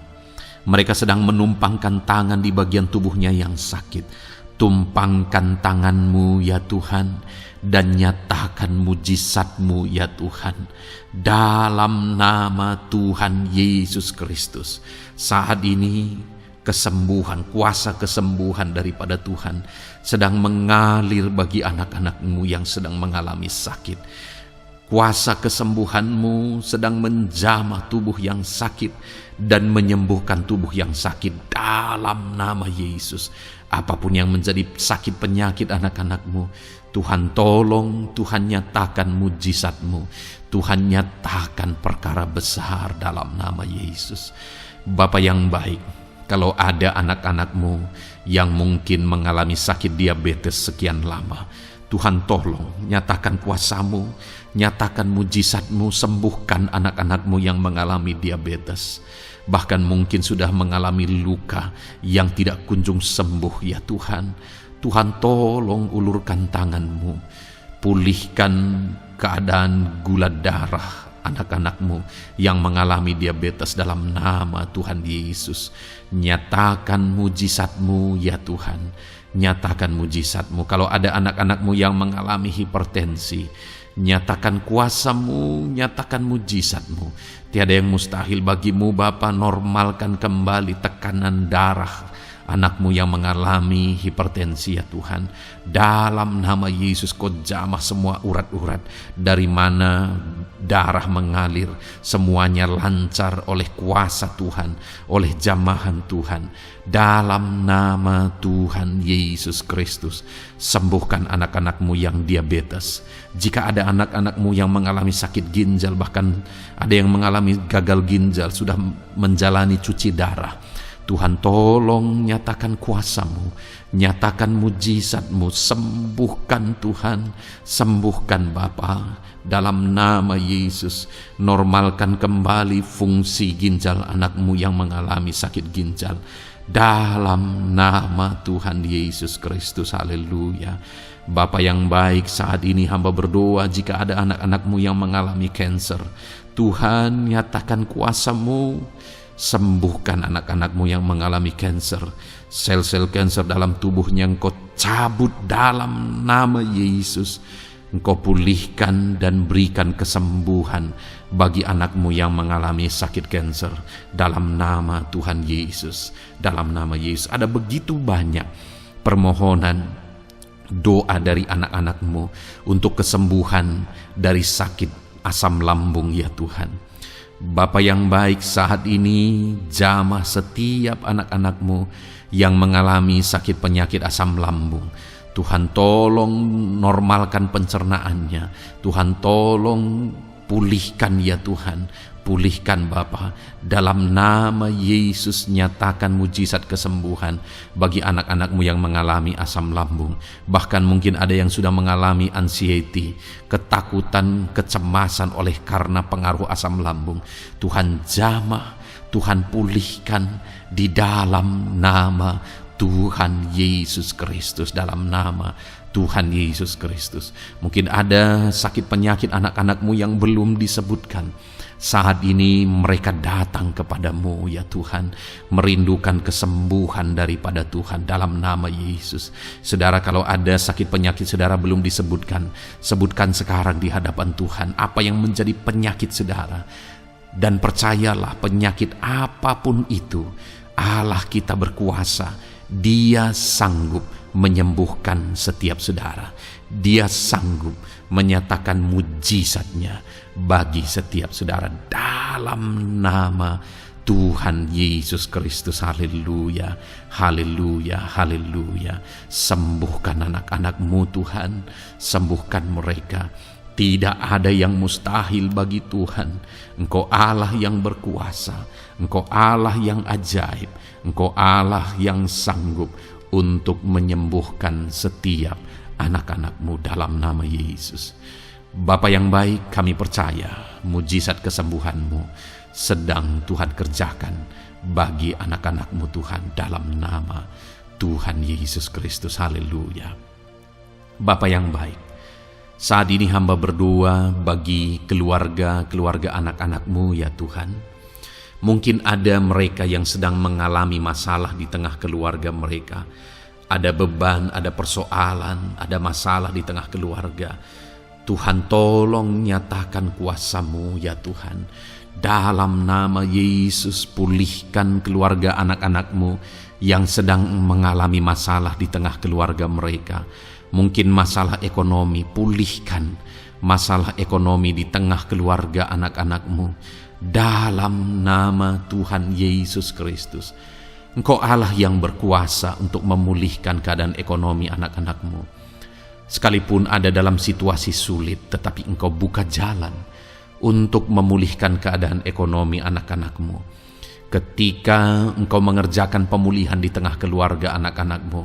Mereka sedang menumpangkan tangan di bagian tubuhnya yang sakit. Tumpangkan tangan-Mu ya Tuhan, dan nyatakan mujizat-Mu ya Tuhan. Dalam nama Tuhan Yesus Kristus, saat ini kesembuhan, kuasa kesembuhan daripada Tuhan sedang mengalir bagi anak-anak-Mu yang sedang mengalami sakit. Kuasa kesembuhan-Mu sedang menjamah tubuh yang sakit dan menyembuhkan tubuh yang sakit dalam nama Yesus. Apapun yang menjadi sakit penyakit anak-anak-Mu, Tuhan tolong, Tuhan nyatakan mujizat-Mu, Tuhan nyatakan perkara besar dalam nama Yesus. Bapa yang baik, kalau ada anak-anak-Mu yang mungkin mengalami sakit diabetes sekian lama, Tuhan tolong, nyatakan kuasa-Mu, nyatakan mujizat-Mu, sembuhkan anak-anak-Mu yang mengalami diabetes. Bahkan mungkin sudah mengalami luka yang tidak kunjung sembuh ya Tuhan. Tuhan tolong ulurkan tangan-Mu, pulihkan keadaan gula darah anak-anak-Mu yang mengalami diabetes dalam nama Tuhan Yesus. Nyatakan mujizat-Mu ya Tuhan, nyatakan mujizat-Mu. Kalau ada anak-anak-Mu yang mengalami hipertensi, nyatakan kuasa-Mu, nyatakan mujizat-Mu. Tiada yang mustahil bagi-Mu Bapa. Normalkan kembali tekanan darah anak-Mu yang mengalami hipertensi ya Tuhan. Dalam nama Yesus, Kau jamah semua urat-urat dari mana darah mengalir, semuanya lancar oleh kuasa Tuhan, oleh jamahan Tuhan. Dalam nama Tuhan Yesus Kristus, sembuhkan anak-anak-Mu yang diabetes. Jika ada anak-anak-Mu yang mengalami sakit ginjal, bahkan ada yang mengalami gagal ginjal, sudah menjalani cuci darah, Tuhan tolong nyatakan kuasa-Mu, nyatakan mujizat-Mu, sembuhkan Tuhan, sembuhkan Bapa. Dalam nama Yesus, normalkan kembali fungsi ginjal anak-Mu yang mengalami sakit ginjal. Dalam nama Tuhan Yesus Kristus, haleluya. Bapa yang baik, saat ini hamba berdoa jika ada anak-anak-Mu yang mengalami kanker, Tuhan nyatakan kuasa-Mu, sembuhkan anak-anak-Mu yang mengalami kanker. Sel-sel kanker dalam tubuhnya Engkau cabut dalam nama Yesus. Engkau pulihkan dan berikan kesembuhan bagi anak-Mu yang mengalami sakit kanker. Dalam nama Tuhan Yesus, dalam nama Yesus. Ada begitu banyak permohonan, doa dari anak-anak-Mu untuk kesembuhan dari sakit asam lambung ya Tuhan. Bapa yang baik, saat ini jamah setiap anak-anak-Mu yang mengalami sakit penyakit asam lambung. Tuhan tolong normalkan pencernaannya. Tuhan tolong pulihkan ya Tuhan. Pulihkan Bapa. Dalam nama Yesus nyatakan mujizat kesembuhan bagi anak-anak-Mu yang mengalami asam lambung. Bahkan mungkin ada yang sudah mengalami anxiety, ketakutan, kecemasan oleh karena pengaruh asam lambung. Tuhan jamah, Tuhan pulihkan di dalam nama Tuhan Yesus Kristus, dalam nama Tuhan Yesus Kristus. Mungkin ada sakit penyakit anak-anak-Mu yang belum disebutkan. Saat ini mereka datang kepada-Mu ya Tuhan, merindukan kesembuhan daripada Tuhan dalam nama Yesus. Saudara, kalau ada sakit penyakit saudara belum disebutkan, sebutkan sekarang di hadapan Tuhan apa yang menjadi penyakit saudara. Dan percayalah, penyakit apapun itu, Allah kita berkuasa. Dia sanggup menyembuhkan setiap saudara. Dia sanggup menyatakan mujizatnya bagi setiap saudara dalam nama Tuhan Yesus Kristus. Haleluya, haleluya, haleluya. Sembuhkan anak-anak-Mu Tuhan, sembuhkan mereka. Tidak ada yang mustahil bagi Tuhan. Engkau Allah yang berkuasa, Engkau Allah yang ajaib, Engkau Allah yang sanggup untuk menyembuhkan setiap anak-anak-Mu dalam nama Yesus. Bapa yang baik, kami percaya mujizat kesembuhan-Mu sedang Tuhan kerjakan bagi anak-anak-Mu Tuhan dalam nama Tuhan Yesus Kristus. Haleluya. Bapa yang baik, saat ini hamba berdoa bagi keluarga anak-anak-Mu ya Tuhan. Mungkin ada mereka yang sedang mengalami masalah di tengah keluarga mereka. Ada beban, ada persoalan, ada masalah di tengah keluarga. Tuhan tolong nyatakan kuasa-Mu ya Tuhan. Dalam nama Yesus, pulihkan keluarga anak-anak-Mu yang sedang mengalami masalah di tengah keluarga mereka. Mungkin masalah ekonomi, pulihkan masalah ekonomi di tengah keluarga anak-anak-Mu. Dalam nama Tuhan Yesus Kristus. Engkau Allah yang berkuasa untuk memulihkan keadaan ekonomi anak-anak-Mu. Sekalipun ada dalam situasi sulit, tetapi Engkau buka jalan untuk memulihkan keadaan ekonomi anak-anak-Mu. Ketika Engkau mengerjakan pemulihan di tengah keluarga anak-anak-Mu,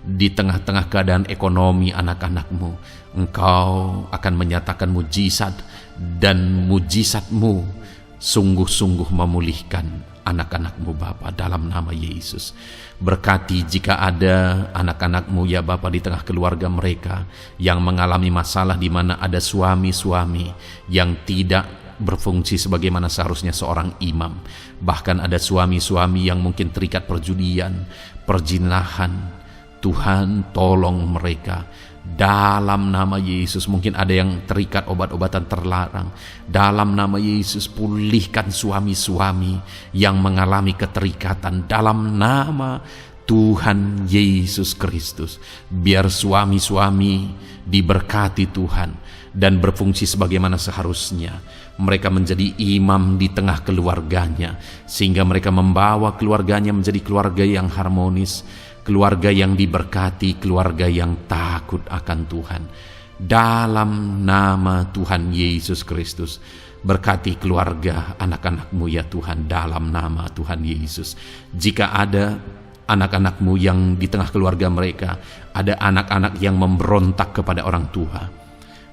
di tengah-tengah keadaan ekonomi anak-anak-Mu, Engkau akan menyatakan mujizat, dan mujizat-Mu sungguh-sungguh memulihkan anak-anak-Mu Bapa dalam nama Yesus. Berkati jika ada anak-anak-Mu ya Bapa di tengah keluarga mereka yang mengalami masalah di mana ada suami-suami yang tidak berfungsi sebagaimana seharusnya seorang imam. Bahkan ada suami-suami yang mungkin terikat perjudian, perjinahan. Tuhan tolong mereka dalam nama Yesus. Mungkin ada yang terikat obat-obatan terlarang. Dalam nama Yesus, pulihkan suami-suami yang mengalami keterikatan dalam nama Tuhan Yesus Kristus. Biar suami-suami diberkati Tuhan dan berfungsi sebagaimana seharusnya. Mereka menjadi imam di tengah keluarganya, sehingga mereka membawa keluarganya menjadi keluarga yang harmonis, keluarga yang diberkati, keluarga yang takut akan Tuhan. Dalam nama Tuhan Yesus Kristus, berkati keluarga anak-anak-Mu ya Tuhan, dalam nama Tuhan Yesus. Jika ada anak-anak-Mu yang di tengah keluarga mereka, ada anak-anak yang memberontak kepada orang tua,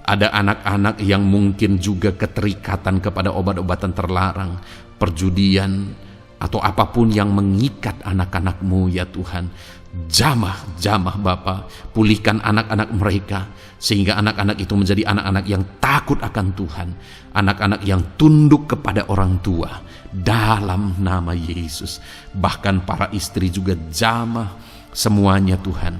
ada anak-anak yang mungkin juga keterikatan kepada obat-obatan terlarang, perjudian, atau apapun yang mengikat anak-anak-Mu ya Tuhan. Jamah Bapa, pulihkan anak-anak mereka, sehingga anak-anak itu menjadi anak-anak yang takut akan Tuhan, anak-anak yang tunduk kepada orang tua dalam nama Yesus. Bahkan para istri juga jamah semuanya Tuhan.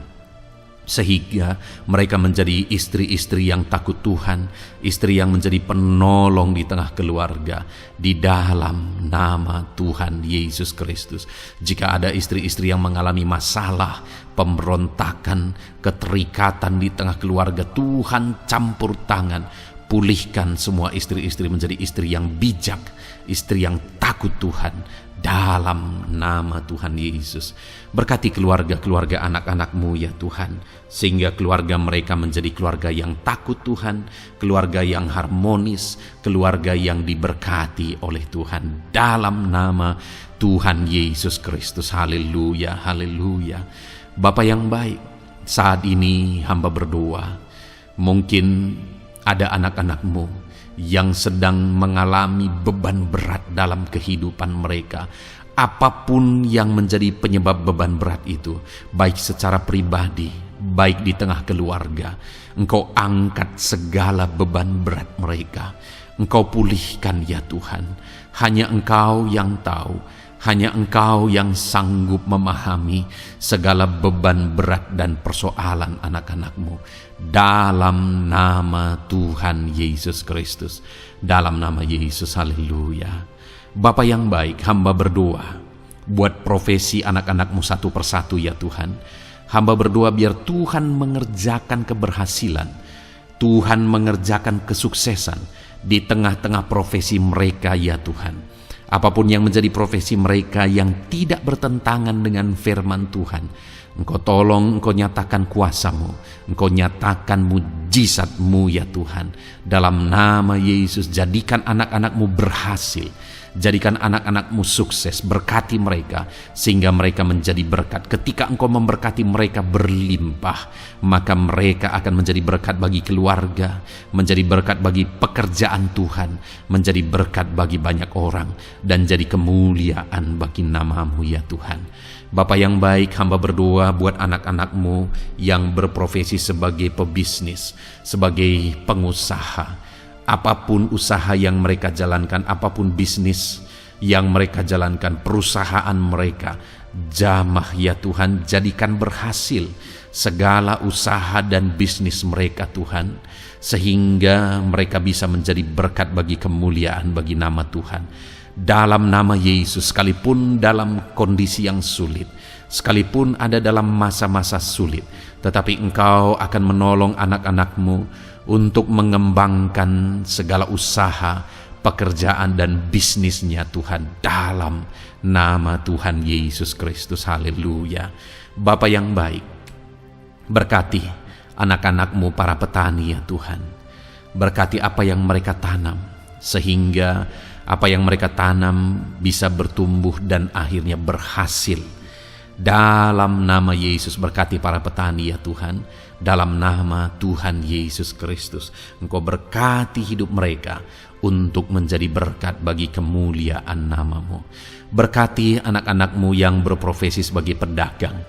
sehingga mereka menjadi istri-istri yang takut Tuhan, istri yang menjadi penolong di tengah keluarga, di dalam nama Tuhan Yesus Kristus. Jika ada istri-istri yang mengalami masalah, pemberontakan, keterikatan di tengah keluarga, Tuhan campur tangan, pulihkan semua istri-istri menjadi istri yang bijak, istri yang takut Tuhan, dalam nama Tuhan Yesus. Berkati keluarga-keluarga anak-anak-Mu ya Tuhan, sehingga keluarga mereka menjadi keluarga yang takut Tuhan, keluarga yang harmonis, keluarga yang diberkati oleh Tuhan, dalam nama Tuhan Yesus Kristus. Haleluya, haleluya. Bapa yang baik, saat ini hamba berdoa, mungkin ada anak-anak-Mu yang sedang mengalami beban berat dalam kehidupan mereka. Apapun yang menjadi penyebab beban berat itu, baik secara pribadi, baik di tengah keluarga, Engkau angkat segala beban berat mereka. Engkau pulihkan ya Tuhan. Hanya Engkau yang tahu, hanya Engkau yang sanggup memahami segala beban berat dan persoalan anak-anak-Mu. Dalam nama Tuhan Yesus Kristus, dalam nama Yesus, haleluya. Bapa yang baik, hamba berdoa buat profesi anak-anak-Mu satu persatu ya Tuhan. Hamba berdoa biar Tuhan mengerjakan keberhasilan, Tuhan mengerjakan kesuksesan di tengah-tengah profesi mereka ya Tuhan. Apapun yang menjadi profesi mereka yang tidak bertentangan dengan firman Tuhan, Engkau tolong, Engkau nyatakan kuasa-Mu, Engkau nyatakan mujizat-Mu ya Tuhan. Dalam nama Yesus, jadikan anak-anak-Mu berhasil, jadikan anak-anak-Mu sukses, berkati mereka sehingga mereka menjadi berkat. Ketika Engkau memberkati mereka berlimpah, maka mereka akan menjadi berkat bagi keluarga, menjadi berkat bagi pekerjaan Tuhan, menjadi berkat bagi banyak orang, dan jadi kemuliaan bagi nama-Mu ya Tuhan. Bapa yang baik, hamba berdoa buat anak-anak-Mu yang berprofesi sebagai pebisnis, sebagai pengusaha. Apapun usaha yang mereka jalankan, apapun bisnis yang mereka jalankan, perusahaan mereka, jamah ya Tuhan, jadikan berhasil segala usaha dan bisnis mereka Tuhan, sehingga mereka bisa menjadi berkat bagi kemuliaan bagi nama Tuhan. Dalam nama Yesus, sekalipun dalam kondisi yang sulit, sekalipun ada dalam masa-masa sulit, tetapi Engkau akan menolong anak-anak-Mu untuk mengembangkan segala usaha, pekerjaan dan bisnisnya Tuhan, dalam nama Tuhan Yesus Kristus. Haleluya. Bapa yang baik, berkati anak-anak-Mu para petani ya Tuhan. Berkati apa yang mereka tanam, sehingga apa yang mereka tanam bisa bertumbuh dan akhirnya berhasil. Dalam nama Yesus, berkati para petani ya Tuhan. Dalam nama Tuhan Yesus Kristus, Engkau berkati hidup mereka untuk menjadi berkat bagi kemuliaan nama-Mu. Berkati anak-anak-Mu yang berprofesi sebagai pedagang.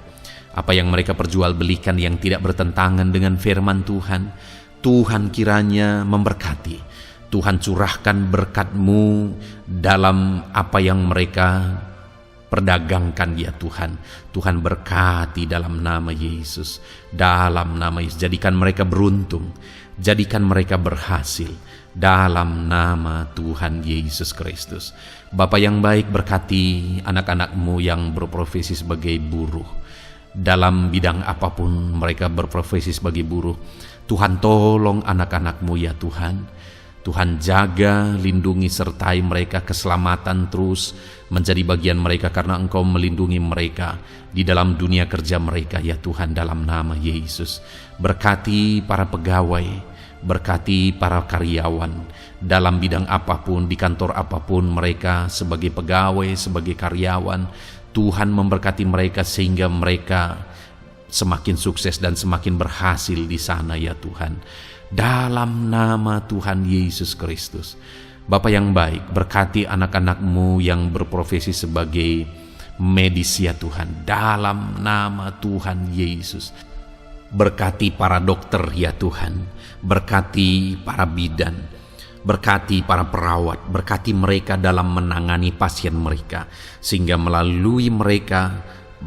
Apa yang mereka perjualbelikan yang tidak bertentangan dengan firman Tuhan, Tuhan kiranya memberkati. Tuhan curahkan berkat-Mu dalam apa yang mereka perdagangkan ya Tuhan. Tuhan berkati dalam nama Yesus. Dalam nama Yesus, jadikan mereka beruntung, jadikan mereka berhasil, dalam nama Tuhan Yesus Kristus. Bapa yang baik, berkati anak-anak-Mu yang berprofesi sebagai buruh. Dalam bidang apapun mereka berprofesi sebagai buruh, Tuhan tolong anak-anak-Mu ya Tuhan. Tuhan jaga, lindungi, sertai mereka, keselamatan terus menjadi bagian mereka karena Engkau melindungi mereka di dalam dunia kerja mereka ya Tuhan, dalam nama Yesus. Berkati para pegawai, berkati para karyawan dalam bidang apapun, di kantor apapun mereka sebagai pegawai, sebagai karyawan. Tuhan memberkati mereka sehingga mereka semakin sukses dan semakin berhasil di sana ya Tuhan. Dalam nama Tuhan Yesus Kristus. Bapa yang baik, berkati anak-anak-Mu yang berprofesi sebagai medis ya Tuhan, dalam nama Tuhan Yesus. Berkati para dokter ya Tuhan, berkati para bidan, berkati para perawat, berkati mereka dalam menangani pasien mereka, sehingga melalui mereka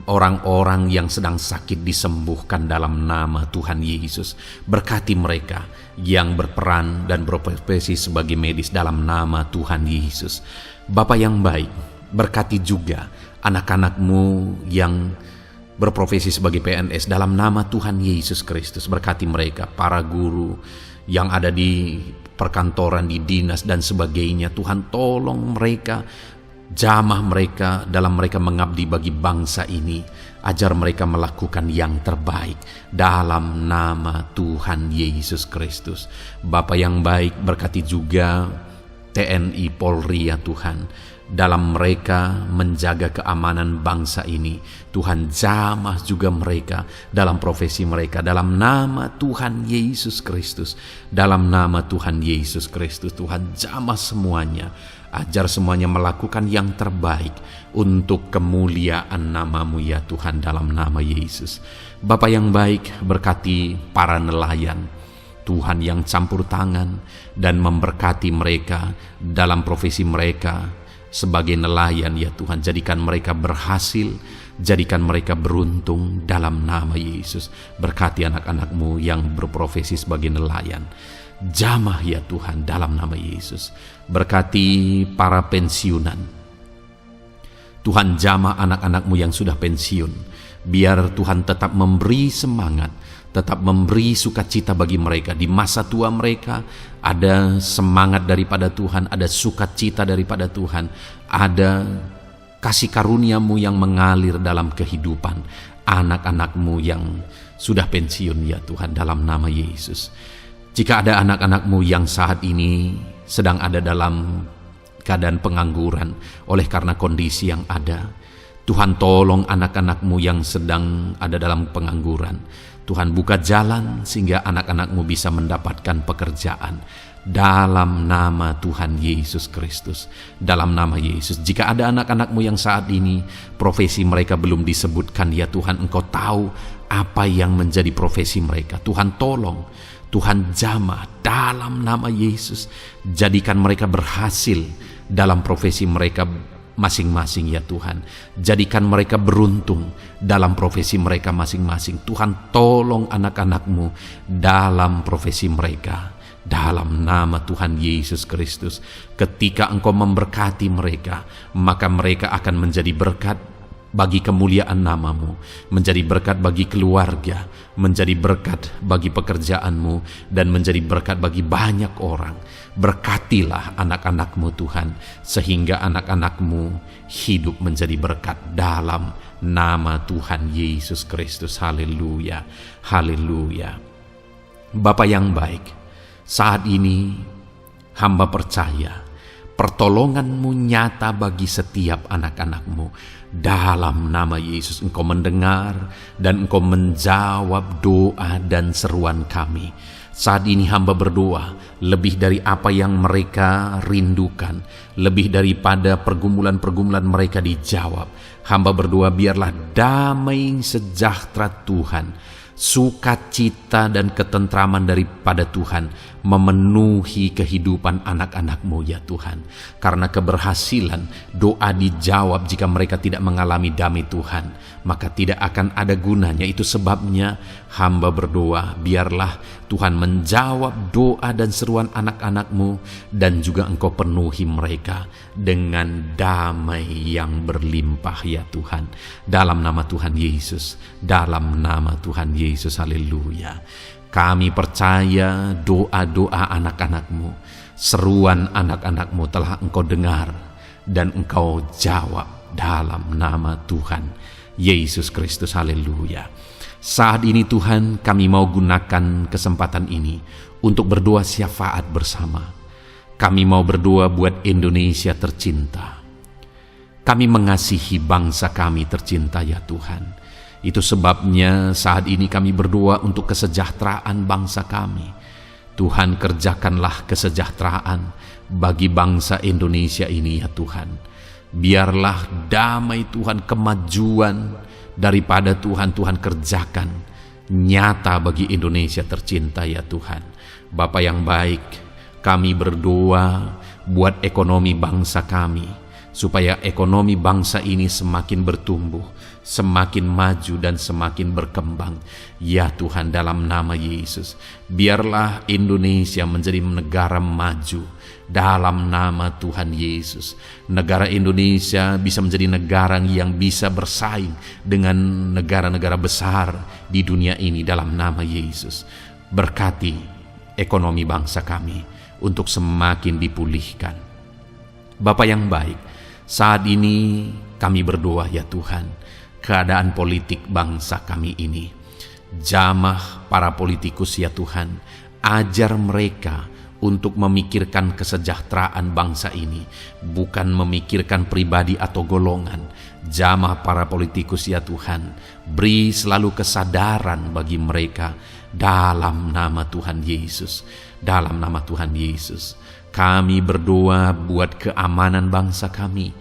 orang-orang yang sedang sakit disembuhkan dalam nama Tuhan Yesus. Berkati mereka yang berperan dan berprofesi sebagai medis dalam nama Tuhan Yesus. Bapa yang baik, berkati juga anak-anak-Mu yang berprofesi sebagai PNS dalam nama Tuhan Yesus Kristus. Berkati mereka, para guru yang ada di perkantoran, di dinas dan sebagainya. Tuhan, tolong mereka, jamah mereka dalam mereka mengabdi bagi bangsa ini. Ajar mereka melakukan yang terbaik dalam nama Tuhan Yesus Kristus. Bapa yang baik, berkati juga TNI Polri ya Tuhan, dalam mereka menjaga keamanan bangsa ini. Tuhan, jamah juga mereka dalam profesi mereka dalam nama Tuhan Yesus Kristus. Dalam nama Tuhan Yesus Kristus, Tuhan, jamah semuanya. Ajar semuanya melakukan yang terbaik untuk kemuliaan nama-Mu ya Tuhan, dalam nama Yesus. Bapa yang baik, berkati para nelayan Tuhan yang campur tangan dan memberkati mereka dalam profesi mereka sebagai nelayan ya Tuhan. Jadikan mereka berhasil, jadikan mereka beruntung dalam nama Yesus. Berkati anak-anak-Mu yang berprofesi sebagai nelayan. Jamah ya Tuhan dalam nama Yesus. Berkati para pensiunan. Tuhan, jamah anak-anak-Mu yang sudah pensiun. Biar Tuhan tetap memberi semangat, tetap memberi sukacita bagi mereka. Di masa tua mereka ada semangat daripada Tuhan, ada sukacita daripada Tuhan, ada kasih karunia-Mu yang mengalir dalam kehidupan anak-anak-Mu yang sudah pensiun ya Tuhan, dalam nama Yesus. Jika ada anak-anak-Mu yang saat ini sedang ada dalam keadaan pengangguran oleh karena kondisi yang ada, Tuhan, tolong anak-anak-Mu yang sedang ada dalam pengangguran. Tuhan, buka jalan sehingga anak-anak-Mu bisa mendapatkan pekerjaan dalam nama Tuhan Yesus Kristus. Dalam nama Yesus. Jika ada anak-anak-Mu yang saat ini profesi mereka belum disebutkan ya Tuhan, Engkau tahu apa yang menjadi profesi mereka. Tuhan, tolong, Tuhan, jamah dalam nama Yesus. Jadikan mereka berhasil dalam profesi mereka masing-masing ya Tuhan. Jadikan mereka beruntung dalam profesi mereka masing-masing. Tuhan, tolong anak-anak-Mu dalam profesi mereka dalam nama Tuhan Yesus Kristus. Ketika Engkau memberkati mereka, maka mereka akan menjadi berkat bagi kemuliaan nama-Mu, menjadi berkat bagi keluarga, menjadi berkat bagi pekerjaan-Mu, dan menjadi berkat bagi banyak orang. Berkatilah anak-anak-Mu Tuhan, sehingga anak-anak-Mu hidup menjadi berkat dalam nama Tuhan Yesus Kristus. Haleluya, haleluya. Bapa yang baik, saat ini hamba percaya pertolongan-Mu nyata bagi setiap anak-anak-Mu. Dalam nama Yesus, Engkau mendengar dan Engkau menjawab doa dan seruan kami. Saat ini hamba berdoa, lebih dari apa yang mereka rindukan, lebih daripada pergumulan-pergumulan mereka dijawab. Hamba berdoa, biarlah damai sejahtera Tuhan, sukacita dan ketentraman daripada Tuhan memenuhi kehidupan anak-anak-Mu ya Tuhan. Karena keberhasilan doa dijawab jika mereka tidak mengalami damai Tuhan, maka tidak akan ada gunanya. Itu sebabnya hamba berdoa, biarlah Tuhan menjawab doa dan seruan anak-anak-Mu, dan juga Engkau penuhi mereka dengan damai yang berlimpah ya Tuhan. Dalam nama Tuhan Yesus, dalam nama Tuhan Yesus, haleluya. Kami percaya doa-doa anak-anak-Mu, seruan anak-anak-Mu telah Engkau dengar dan Engkau jawab dalam nama Tuhan Yesus Kristus, haleluya. Saat ini Tuhan, kami mau gunakan kesempatan ini untuk berdoa syafaat bersama. Kami mau berdoa buat Indonesia tercinta. Kami mengasihi bangsa kami tercinta ya Tuhan. Itu sebabnya saat ini kami berdoa untuk kesejahteraan bangsa kami. Tuhan, kerjakanlah kesejahteraan bagi bangsa Indonesia ini ya Tuhan. Biarlah damai Tuhan, kemajuan daripada Tuhan kerjakan nyata bagi Indonesia tercinta ya Tuhan. Bapa yang baik, kami berdoa buat ekonomi bangsa kami. supaya ekonomi bangsa ini semakin bertumbuh, semakin maju dan semakin berkembang. Ya Tuhan, dalam nama Yesus, biarlah Indonesia menjadi negara maju dalam nama Tuhan Yesus. Negara Indonesia bisa menjadi negara yang bisa bersaing dengan negara-negara besar di dunia ini dalam nama Yesus. Berkati ekonomi bangsa kami untuk semakin dipulihkan. Bapa yang baik, saat ini kami berdoa ya Tuhan, keadaan politik bangsa kami ini. Jamah para politikus ya Tuhan, ajar mereka untuk memikirkan kesejahteraan bangsa ini, bukan memikirkan pribadi atau golongan. Jamah para politikus ya Tuhan, beri selalu kesadaran bagi mereka dalam nama Tuhan Yesus. Dalam nama Tuhan Yesus, kami berdoa buat keamanan bangsa kami.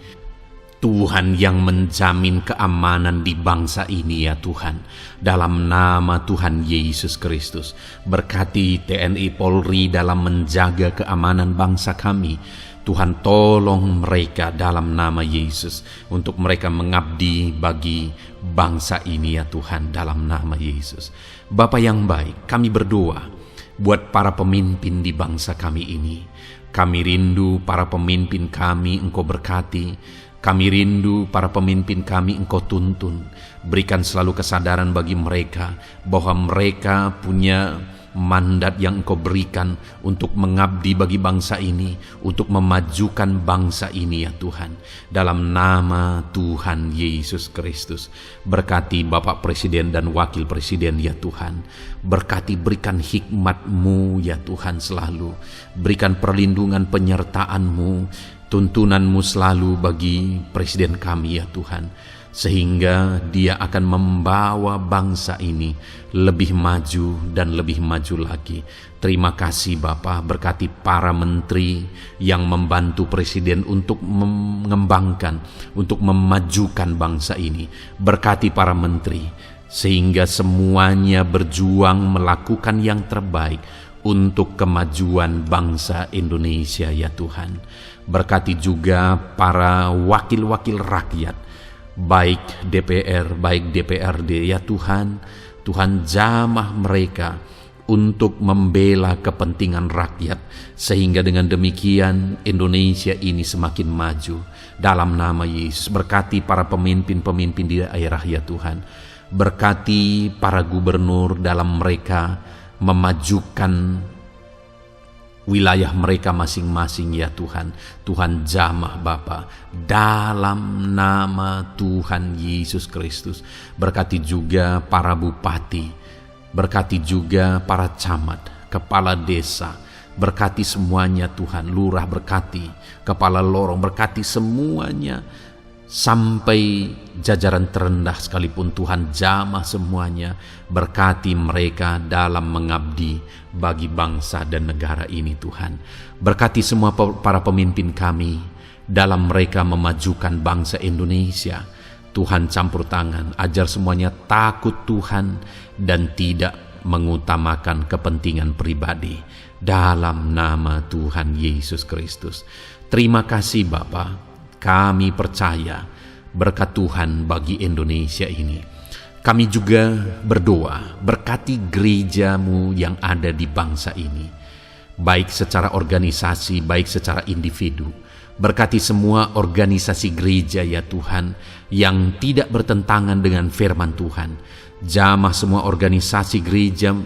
Tuhan yang menjamin keamanan di bangsa ini ya Tuhan. Dalam nama Tuhan Yesus Kristus, berkati TNI Polri dalam menjaga keamanan bangsa kami. Tuhan tolong mereka dalam nama Yesus, untuk mereka mengabdi bagi bangsa ini ya Tuhan, dalam nama Yesus. Bapa yang baik, kami berdoa buat para pemimpin di bangsa kami ini. Kami rindu para pemimpin kami Engkau berkati. Kami rindu para pemimpin kami Engkau tuntun. Berikan selalu kesadaran bagi mereka bahwa mereka punya mandat yang Engkau berikan untuk mengabdi bagi bangsa ini, untuk memajukan bangsa ini ya Tuhan. Dalam nama Tuhan Yesus Kristus, berkati Bapak Presiden dan Wakil Presiden ya Tuhan. Berkati, berikan hikmat-Mu ya Tuhan selalu. Berikan perlindungan penyertaan-Mu, tuntunan-Mu selalu bagi Presiden kami ya Tuhan, sehingga dia akan membawa bangsa ini lebih maju dan lebih maju lagi. Terima kasih Bapa, berkati para menteri yang membantu Presiden untuk mengembangkan, untuk memajukan bangsa ini. Berkati para menteri, sehingga semuanya berjuang melakukan yang terbaik untuk kemajuan bangsa Indonesia ya Tuhan. Berkati juga para wakil-wakil rakyat, baik DPR, baik DPRD ya Tuhan. Tuhan jamah mereka untuk membela kepentingan rakyat, sehingga dengan demikian Indonesia ini semakin maju. Dalam nama Yesus, berkati para pemimpin-pemimpin di daerah ya Tuhan. Berkati para gubernur dalam mereka memajukan wilayah mereka masing-masing ya Tuhan. Tuhan jamah Bapa, dalam nama Tuhan Yesus Kristus. Berkati juga para bupati, berkati juga para camat, kepala desa, berkati semuanya Tuhan. Lurah berkati, kepala lorong berkati semuanya, sampai jajaran terendah sekalipun Tuhan jamah semuanya. Berkati mereka dalam mengabdi bagi bangsa dan negara ini Tuhan. Berkati semua para pemimpin kami dalam mereka memajukan bangsa Indonesia. Tuhan campur tangan, ajar semuanya takut Tuhan dan tidak mengutamakan kepentingan pribadi. Dalam nama Tuhan Yesus Kristus. Terima kasih Bapa, kami percaya berkat Tuhan bagi Indonesia ini. Kami juga berdoa, berkati gereja-Mu yang ada di bangsa ini, baik secara organisasi, baik secara individu. Berkati semua organisasi gereja ya Tuhan, yang tidak bertentangan dengan firman Tuhan. Jamah semua organisasi gereja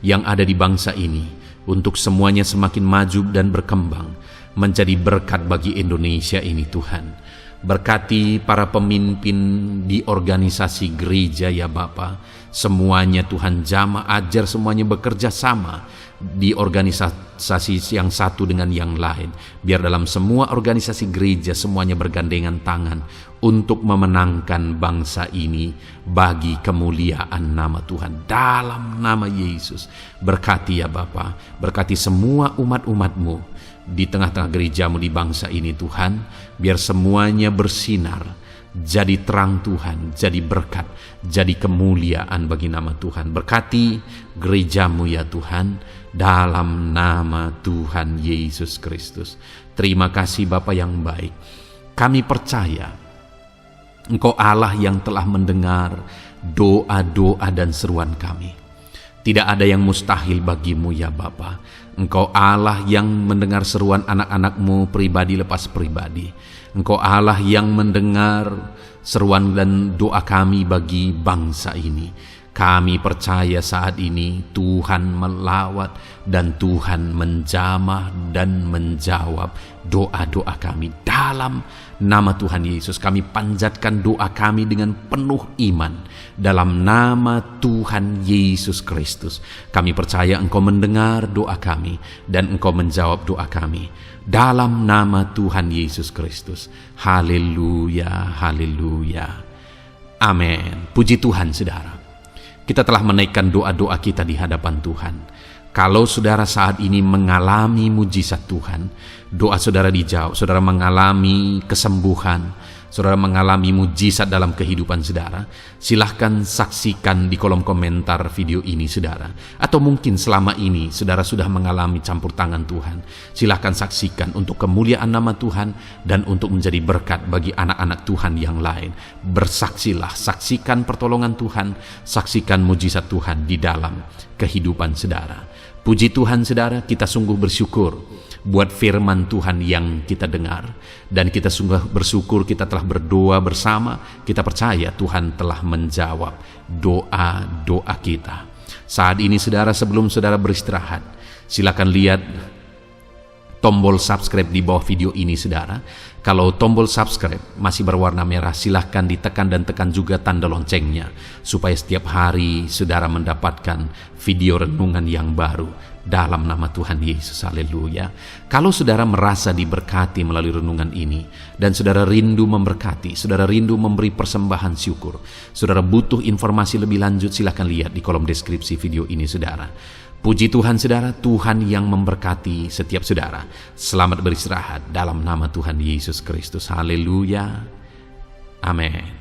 yang ada di bangsa ini, untuk semuanya semakin maju dan berkembang, menjadi berkat bagi Indonesia ini Tuhan. Berkati para pemimpin di organisasi gereja ya Bapa. Semuanya Tuhan jamah, ajar semuanya bekerja sama di organisasi yang satu dengan yang lain. Biar dalam semua organisasi gereja semuanya bergandengan tangan untuk memenangkan bangsa ini bagi kemuliaan nama Tuhan. Dalam nama Yesus, berkati ya Bapa, berkati semua umat-umat-Mu di tengah-tengah gereja-Mu di bangsa ini Tuhan. Biar semuanya bersinar, jadi terang Tuhan, jadi berkat, jadi kemuliaan bagi nama Tuhan. Berkati gereja-Mu ya Tuhan, dalam nama Tuhan Yesus Kristus. Terima kasih Bapa yang baik. kami percaya Engkau Allah yang telah mendengar doa-doa dan seruan kami. Tidak ada yang mustahil bagimu ya Bapa. Engkau Allah yang mendengar seruan anak-anakmu pribadi lepas pribadi. Engkau Allah yang mendengar seruan dan doa kami bagi bangsa ini. Kami percaya saat ini Tuhan melawat dan Tuhan menjamah dan menjawab doa-doa kami. Dalam nama Tuhan Yesus kami panjatkan doa kami dengan penuh iman. Dalam nama Tuhan Yesus Kristus kami percaya Engkau mendengar doa kami dan Engkau menjawab doa kami. Dalam nama Tuhan Yesus Kristus. Haleluya, haleluya. Amin. Puji Tuhan saudara. Kita telah menaikkan doa-doa kita di hadapan Tuhan. Kalau saudara saat ini mengalami mujizat Tuhan, doa saudara dijawab, saudara mengalami kesembuhan, saudara mengalami mujizat dalam kehidupan saudara, silahkan saksikan di kolom komentar video ini saudara. Atau mungkin selama ini saudara sudah mengalami campur tangan Tuhan, silahkan saksikan untuk kemuliaan nama Tuhan dan untuk menjadi berkat bagi anak-anak Tuhan yang lain. Bersaksilah, saksikan pertolongan Tuhan, saksikan mujizat Tuhan di dalam kehidupan saudara. Puji Tuhan saudara, kita sungguh bersyukur buat firman Tuhan yang kita dengar, dan kita sungguh bersyukur kita telah berdoa bersama. Kita percaya Tuhan telah menjawab doa-doa kita. Saat ini saudara, sebelum saudara beristirahat, silakan lihat tombol subscribe di bawah video ini saudara. Kalau tombol subscribe masih berwarna merah, silahkan ditekan dan tekan juga tanda loncengnya, supaya setiap hari saudara mendapatkan video renungan yang baru dalam nama Tuhan Yesus. Haleluya. Kalau saudara merasa diberkati melalui renungan ini, dan saudara rindu memberkati, saudara rindu memberi persembahan syukur, saudara butuh informasi lebih lanjut, silahkan lihat di kolom deskripsi video ini saudara. Puji Tuhan saudara, Tuhan yang memberkati setiap saudara. Selamat beristirahat dalam nama Tuhan Yesus Kristus. Haleluya. Amin.